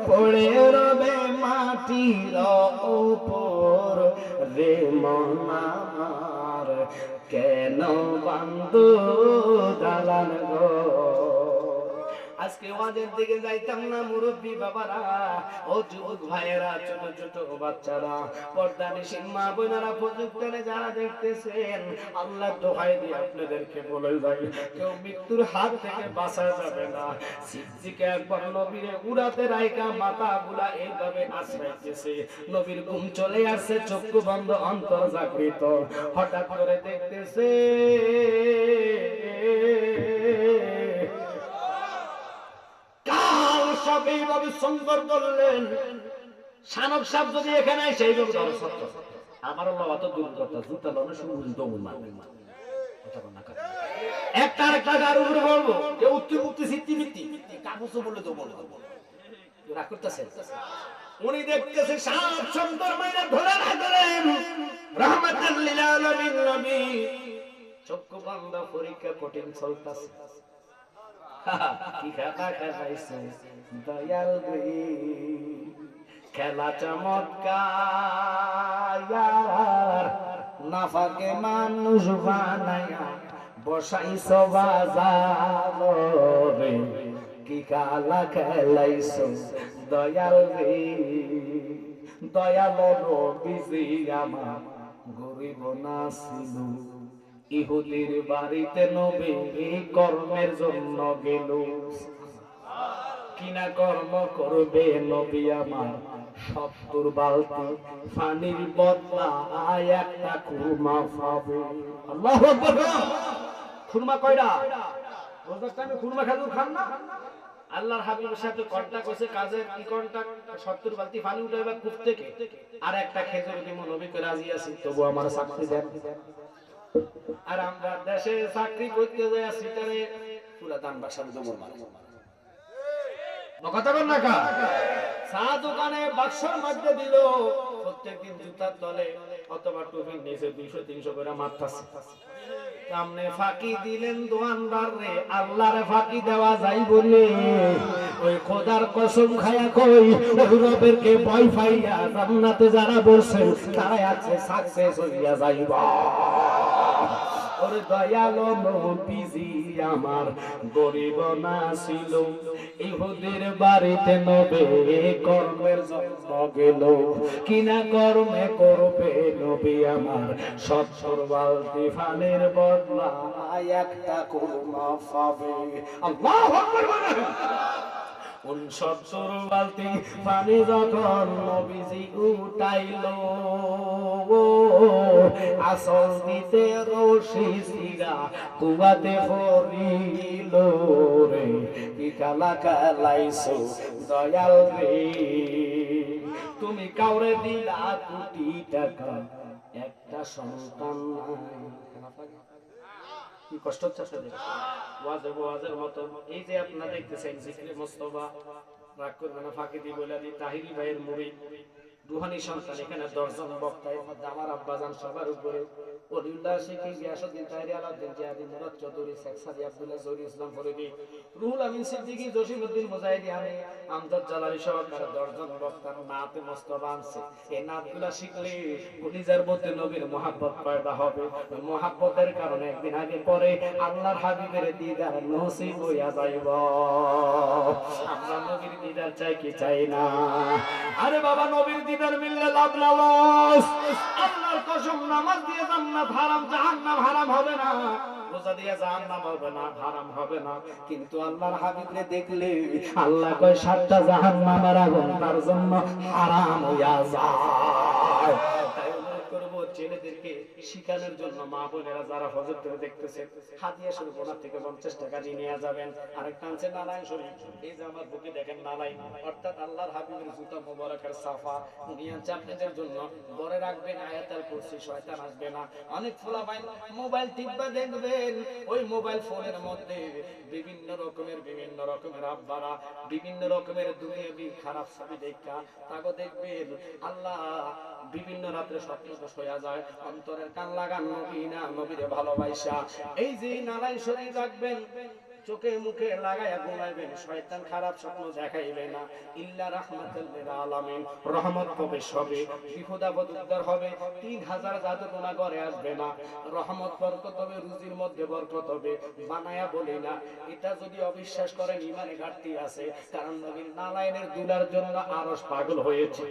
পড়ে রবে মাটির উপর রে মন আমার, কেন বান্ধ দালান ঘর। আজকে ওয়াজের দিকে যাইতাম না মুরব্বী বাবারা, ও যুবক ভাইয়েরা, ছোট ছোট বাচ্চারা, পর্দানিশীন মা বোনেরা, প্রযুক্তরে যারা দেখতেছেন, আল্লাহ দোহাই দিয়ে আপনাদেরকে বলে যাই, কেউ মৃত্যুর হাত থেকে বাঁচা যাবে না। সিদ্দিকে একবার নবীরে উড়াতে রাইকা মাথাগুলা এইভাবে আছড়াইতেছে, নবীর ঘুম চলে আসছে, চক্ষু বন্ধ, অন্তর জাগৃত, হঠাৎ করে দেখতেছে সব এইভাবে সুন্দর করলেন। শানক সাহেব যদি এখানে সেইভাবে ধরে সত্য, আমার আল্লাহ অত দূর কথা, জুতা লনে শুরু দৌড় মারবে, একটা আরেকটা গার উপরে বলবো, কেউ উত্তি মুক্তি সিদ্ধি মিত্তি কাগজ বলে তো বলবো, রাগ করতেছে। উনি দেখতেছে সাত সুন্দর মাইনা ধরে রাখলেন, রাহমাতুল লিল আলামিন নবী, চক্ষু বন্ধ, পরীক্ষা কঠিন চলতেছে। কি খেলা খেলাইছে দয়াল রে, খেলা চমৎকার, নাফাকে মানুষ বানায়া বসাইছ বাজারে, কি খেলা খেলাইছো দয়াল রে, দয়াল নবীজি আমার গরিব না ছিল, ইহুদির বাড়িতে নবী কর্মের জন্য গেল, কিনা কর্ম করবে নবী আমার, 70 বালতি পানির বদলা একটা খুরমা পাবে। আল্লাহু আকবার। খুরমা কয়টা? রোজার টাইমে খুরমা খেজুর খান না? আল্লাহর হাবিবের সাথে কন্টাক্ট হইছে, কাজের কি কন্টাক্ট, 70 বালতি পানি উঠাইবা কূপ থেকে, আর একটা খেজুর দিব, নবী কই রাজি আছি, তবু আমার চাকরি দেন। আর আমরা দেশে চাকরি করতে যাই সিটারে পুরা দান বাসার দমর মারে, কথা বল না কা, চা দোকানে বাক্সর মধ্যে দিল, প্রত্যেকদিন জুতার তলে অথবা টুপির নিচে 200-300 করে মারতাছে। সামনে ফাঁকি দিলেন দোয়ানদার রে, আল্লাহরে ফাঁকি দেওয়া যাই বলে, ওই খোদার কসম খায়া কই, ওই রবের কে ভয় পাইয়া জান্নাতে যারা বলছেন তারাই আছে সাকসেস হইয়া যাইবা। ওরে দয়ালো নবীজি আমার গরিব না ছিল, ইহুদির বাড়িতে নবে কর্মের জন্ম গেল, কিনা কর্মে করবে নবী আমার 70 বালতি পানির বদলা একটা কুরমা পাবে। আল্লাহু আকবার বলেন। 69 বালতি পানি যখন নবীজি উঠাইলো, আসল দিতে রশি সিরা কুয়াতে পড়িল রে, কি কালা কালাইছো দয়াল রে, তুমি কাউরে দিলা কোটি টাকা, একটা সন্তান নাই। কি কষ্ট হচ্ছে আসলে ওয়াজের মতো। এই যে আপনারা দেখতেছেন জিকিরে মুস্তাফা, রাগ করবেন না, ফাঁকি দিয়ে বলে দিই, তাহিরি ভাইয়ের মুরিদ রুহানি সন্তান, এখানে 10 জন বক্তা, এর মধ্যে আমার আব্বাজান সবার উপরে ওলিউল্লাহ শিখি গিয়াসউদ্দিন তাহেরি আলাউদ্দিন জিয়াদি মুরাদ চৌধুরী শেখ সাদি আব্দুল্লাহ জহুরি ইসলাম ফরিদি রুহুল আমিন সিদ্দিকী জসিমউদ্দিন মুজাহিদি আমি আমজাদ জালালী সহকারে 10 জন বক্তার নাতে মুস্তাফা আনছে। এই নাতগুলা শিখলে কলিজার মধ্যে নবীর মহব্বত পয়দা হবে, ওই মহব্বতের কারণে একদিন আগে পরে আল্লাহর হাবিবের দিদার নসিব হইয়া যাইব। আমরা নবীর দিদার চাই কি চাই না? আরে বাবা, নবীর দিদার মিললে লাভ না লস। আল্লাহর কসম, নামাজ দিয়ে জান্নাত হারাম, জাহান্নাম হারাম হবে না, রোজা দিয়ে জাহান্নাম হবে না, হারাম হবে না, কিন্তু আল্লাহর হাবিবকে দেখলে আল্লাহ কয় 7টা জাহান্নামের আগুন তার জন্য হারাম হইয়া যায়। তাই অনুরোধ করব ছেলেদেরকে শিখানোর জন্য, মা বোনেরা যারা হজর করে দেখতেছেন, হাদিয়া স্বরূপ ওনার থেকে 50 টাকা নিয়ে যাবেন। আরেকটা আছে নারায়ণ শরীফ, এই যে আমার বুকে দেখেন নারায়ণ, অর্থাৎ আল্লাহর হাবিবের জুতা মোবারকের সাফা নিয়ে আপনাদের জন্য ঘরে রাখবেন। আয়াতুল কুরসি, শয়তান আসবে না। অনেক ফুলাবাই মোবাইল টিপবা দেখবেন, ওই মোবাইল ফোনের মধ্যে বিভিন্ন রকমের আব্বারা বিভিন্ন রকমের দুনিয়াবি খারাপ ছবি দেখা তাকে দেখবেন আল্লাহ বিভিন্ন রাত্রে স্বপ্নদোষ হইয়া যায়। অন্তরের কান লাগান নবী না, নবীরে ভালোবাসা এই যে নারায়ণ শরীফ রাখবেন, চোখে মুখে লাগাইয়া ঘুমাইবেন, শয়তান খারাপ স্বপ্ন দেখাইবে না। ইল্লা রাহমাতাল লিল আলামিন, রহমত প্রবেশ হবে, বিপদ আপদ উদ্ধার হবে, 3000 জাদু গুনাহ করে আসবে না, রহমত বরকত হবে, রুজির মধ্যে বরকত হবে। বানায়া বলি না, এটা যদি অবিশ্বাস করেন ইমানে ঘাটতি আছে, কারণ নবীর নারায়ণের দুলার জন্য আরশ পাগল হয়েছে।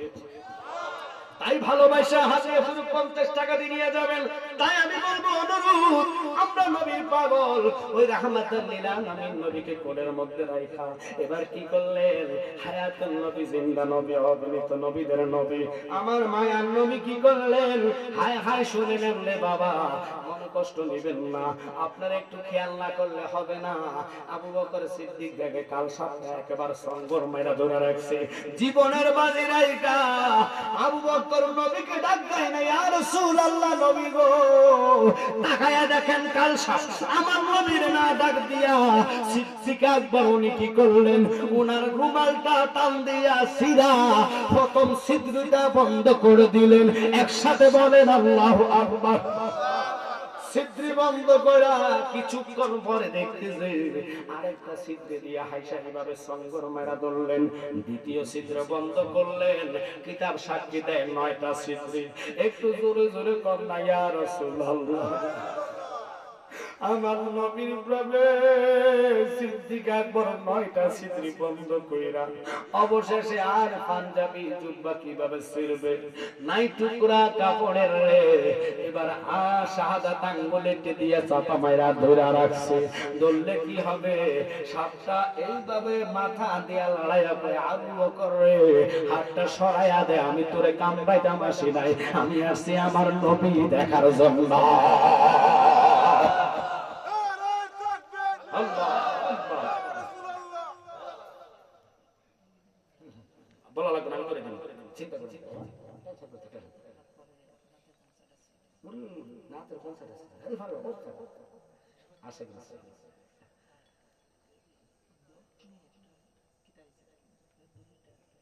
তাই ভালোবাসা হাতে শুধু 50 টাকা দিয়ে যাবেন। তাই আমি বলবো অনুরোধ, আমরা নবীর পাগল, ওই রাহমাতুল লিল আলামিন নবীকে কোলের মধ্যে রাখা। এবার কি করলেন? হায়াতুন নবী, জিন্দা নবী, অগণিত নবীদের নবী, আমার মায়ার নবী কি করলেন? হায় হায় শুনেন রে বাবা, মনে কষ্ট নেবেন না, আপনারা একটু খেয়াল না করলে হবে না। আবু বকর সিদ্দিক দেখে কাল সপ্তাহে একেবারে সঙ্গর মেরা ধরে রাখছে, জীবনের বাজি রাইকা আবু বকর নবীকে ডাক দেয় না, ইয়া রাসূলুল্লাহ, নবী গো তাকায়া দেখেন কাল আমার নবীর না ডাক দিয়া সিদ্দিক আকবর উনি কি করলেন? উনার রুমালটা টান দিয়া সিরা প্রথম ছিদ্রটা বন্ধ করে দিলেন। একসাথে বলেন আল্লাহু আকবার। ছিদ্র বন্ধ করা কিছুক্ষণ পরে দেখতেছে আরেকটা ছিদ্র দিয়ে হাইসা এভাবে সঙ্গর মেরা ধরলেন। দ্বিতীয় ছিদ্র বন্ধ করলেন, কিতাব সাক্ষী দেয় 9টা ছিদ্র। একটু জোরে জোরে কন্যা ইয়া রাসূলুল্লাহ, আমার নবীর প্রেমে সিদ্দিক আকবর 9টা ছিদ্র বন্ধ কইরা অবশেষে আর পাঞ্জাবি জুব্বা কিভাবে ছিড়বে, নাই টুকরা কাপড়ের রে, এবার শাহাদাত আঙ্গুলেতে দিয়ে চাপা মাইরা ধরে রাখছে। ধরলে কি হবে? সাপটা এইভাবে মাথা দিয়া লড়াইয়া করে আবু বকর রে হাতটা সরাইয়া দে, আমি তোরে কামড়াইতাম আসি নাই, আমি আসছি আমার নবী দেখার জন্য। বলা লাগবে না, আমি করে দিন, চিন্তা করছি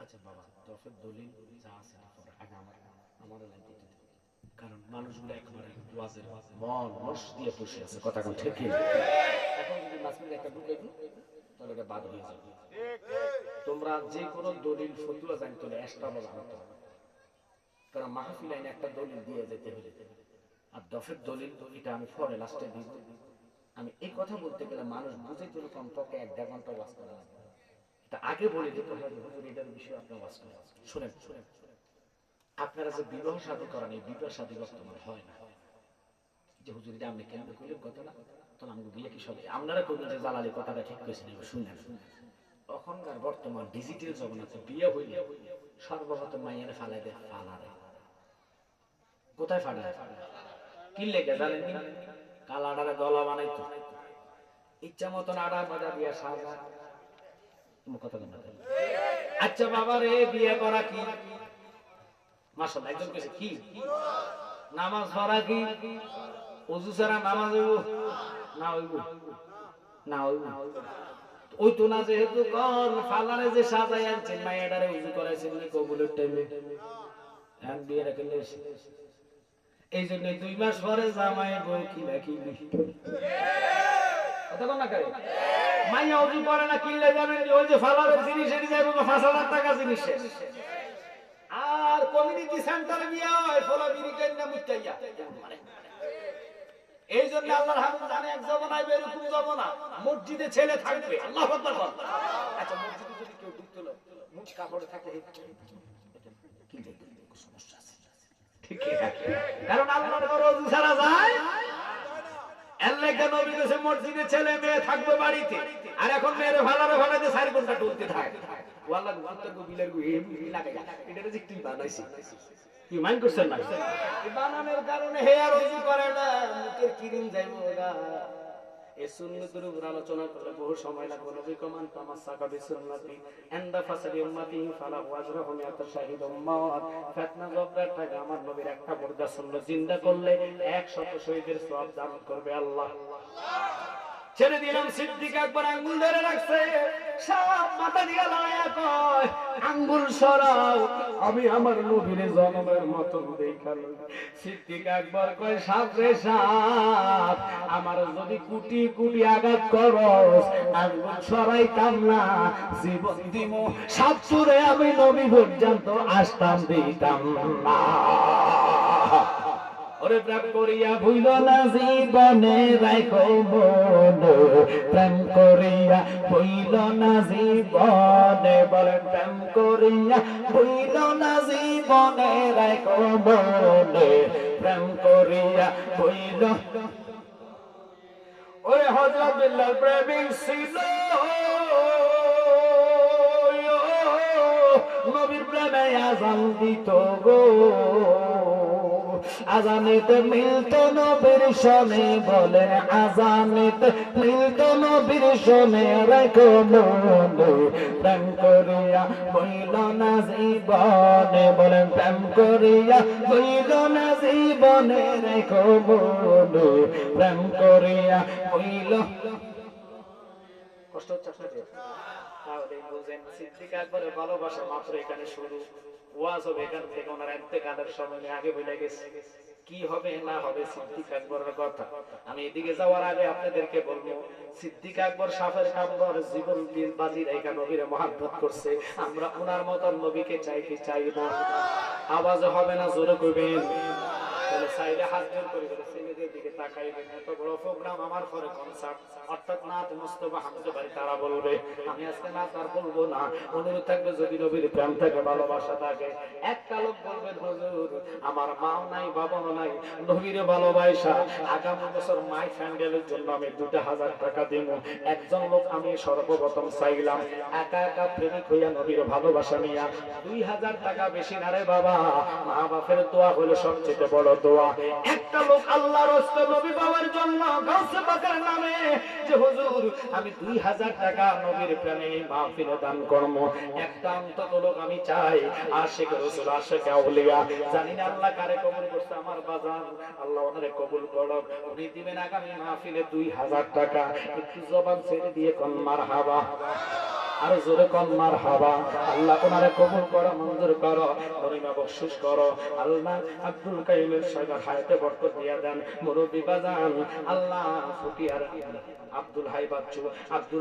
আচ্ছা বাবা, দফের দলিল যা আছে আগে আমার কারণ মানুষগুলো একেবারে ওয়াজের মন মস দিয়ে বসে আছে, কথা কোন ঠিক না। এখন যদি মাসমির একটা ঢুকাই দিই তাহলে এটা বাদ হয়ে যাবে। তোমরা যে কোনো দলিল ফতুয়া জানতে হলে এক্সট্রা বলা হতো, কারণ মাহফিল আইনে একটা দলিল দিয়ে যেতে হলে আর দফের দলিল এটা আমি পরে লাস্টে দিব। আমি এই কথা বলতে গেলে মানুষ বুঝে তো কমপক্ষে 1-1.5 ঘন্টা ওয়াজ করা লাগবে। এটা আগে বলে দিতে হয় যে হুজুর এটার বিষয়ে আপনি ওয়াজ করেন। শুনেন শুনেন, আপনারা যে বিবাহ শাদী করেন, এই বিবাহ শাদী বর্তমান হয় না। যে হুজুর এটা আপনি কেন কইলেন কথা না, তখন আমাকে বিয়ে কি সবে আপনারা কইলেন যে জালালি কথাটা ঠিক কইছেন, শুনেন। তখনকার বর্তমান ডিজিটাল জগতে বিয়ে হইলে সর্বপ্রথম মাইয়ারে ফালাই দেয় ফালারে। কোথায় ফালায়? কি লেগে জানেন নি? কালাডারে গলা বানাইতো, ইচ্ছা মতন আডা বাজা দিয়া সাজা। কথা বলেন। আচ্ছা বাবা রে, বিয়ে করা কি? মাশাআল্লাহ, একজন কইছে কি নামাজ পড়া কি? ওযু ছাড়া নামাজ হইব না? হইব না? হইব ওই তো না। যেহেতু কোন ফালারে যে সাজাই আনছেন, মাইয়াডারে ওযু করাইছেন নি কবুলের টাইমে, এখন বিয়ে রাখেন। এই জন্য 2 মাস পরে জামাই বউ কি নাকি কথা বল না করে মাইয়া ওযু করে না, কিনলে জানেন ওই যে ফালারের জিনিস এনে যাইবো 5,000 টাকা জিনিস। আর কমিউনিটি সেন্টারে বিয়ে হয় ফলা বিড়ি কেন্না মুত্তাইয়া। এই জন্য আল্লাহর হাবিব জানে এক জবান আইবে, এরকম জবান মসজিদে ছেলে থাকবে। আল্লাহু আকবার বল। আচ্ছা মসজিদে যদি কেউ ঢুকতো মুখ কাপড়ে থাকে কি সমস্যা আছে? ঠিক আছে, কারণ আল্লাহর ঘরে ওযু ছাড়া যায়। আল্লাহকে নবী কইছে মসজিদে ছেলে মেয়ে থাকবে বাড়িতে, আর এখন মেয়েরে ভালারে ভালাতে 4 ঘন্টা ঢুকতে থাকে। ওয়াল্লাহ গুত্তর গো বিলের গো এম লাগে এটা যে তুই বানাইছিস কি মাইন্ড করছেন না? এই বানানোর কারণে হে আর ওযু করে না, মুখের কিরিম যাইবো গা। এই সুন্নতের উপর আলোচনা করলে বহু সময় লাগবে। নবী কমান তামাসসাকা বিসুন্নতি ইনদা ফাসাদি উম্মতি ফালা ওয়াজরাহু মিআত শাহিদ উম্মাত। ফিতনা জব্বার থাকে আমার নবীর একটা মুর্দা সুন্নাত জিন্দা করলে 100 শহীদের সওয়াব দান করবে আল্লাহ। ছেড়ে দিলাম। সিদ্দিক আকবর আঙ্গুল ধরে রাখছে, সব মাথা দিয়ে লায়া কয় আঙ্গুল সরাও, আমি আমার নবীর জনমের মতন দেখাল। সিদ্দিক আকবর কয় সাপ রে সাপ, আমার যদি কোটি কোটি আঘাত করস আঙ্গুল সরাইতাম না, জীবন দিব সাপ ছুঁড়ে আমি নবী পর্যন্ত আসতাম দিতাম না। ওরে প্রেম করিয়া ভুইল না জীবনে রাখো মন, প্রেম করিয়া ভুইল না জীবনে, বলেন প্রেম করিয়া ভুইল না জীবনে রাখো মন, প্রেম করিয়া ভুইল। ওরে হযরত বিল্লাল প্রেমিক ছিল, নবীর প্রেমে আযান দিত গো। আজানেতে মিলতো নবীর শোনে, বলেন আজানেতে মিলতো নবীর শোনে রাখো মনে, প্রেম করিয়া হইল না জীবনে, বলেন প্রেম করিয়া হইল না জীবনে রাখো মনে, প্রেম করিয়া হইল। কষ্ট হচ্ছে আপনাদের? তাহলে বুঝেন সিদ্দিক আকবরের ভালোবাসা মাত্র এখানে শুরু। ওয়াজ হবে এখান থেকে, ওনার ইন্তেকালের সময় আগে বলে গেছে কি হবে না হবে সিদ্দিক আকবরের কথা। আমি এদিকে যাওয়ার আগে আপনাদেরকে বলবো, সিদ্দিক আকবর সাফের কামবর জীবন দিন বাজি রেখা নবীরে মহব্বত করছে। আমরা ওনার মতন নবীকে চাই কি চাই না? আওয়াজ হবে না, জোরে কইবেন। তাহলে সাইডে হাত জোর করে ছেলেদের দিকে তাকাইবেন। এত বড় প্রোগ্রাম আমার পরে কনসার্ট, অর্থাৎ নাত মুস্তাফা হামজা ভাই তারা বলবে, আমি আজকে নাত আর বলবো না। অনুরোধ থাকবে যদি নবীর প্রেম থাকে, ভালোবাসা থাকে, একটা লোক বলবেন হুজুর আমার মাও নাই বাবাও নাই, নবীর ভালোবাসা আগামী বছর মাই ফ্যান্ডেলের জন্য আমি 2,000 টাকা দিব। একজন লোক আমি সর্বপ্রথম চাইলাম একা একা প্রেমিক হইয়া নবীর ভালোবাসা নিয়া 2,000 টাকা বেশি না রে বাবা, মা বাপের দোয়া হলো সবচেয়ে বড় দোয়া। একটা লোক আল্লাহর রাস্তায় নবী পাওয়ার জন্য গাউসে পাকের নামে যে হুজুর আমি 2,000 টাকা নবীর প্রেমে মাহফিলে দান করব, একটা অন্তত লোক আমি চাই আশিক রাসূল আশিক আউলিয়া। জানি না আল্লাহ কারে কবুল করছে আমার বাজার, আল্লাহ ওনারে কবুল করুক। উনি দিবেন আগামী মাহফিলে 2,000 টাকা। একটু জবান ছেড়ে দিয়ে কোন মারহাবা, আর জোরে কোন মারহাবা। আল্লাহ ওনারে কবুল করো, মঞ্জুর করো, গরিমা বখশিশ করো। আল্লাহ আব্দুল কাইমের সাহেব হায়াতে বরকত দিয়া দেন। মুরব্বি বাজান আল্লাহ ফুটিয়ার আব্দুল হাই বাচ্চু আব্দুল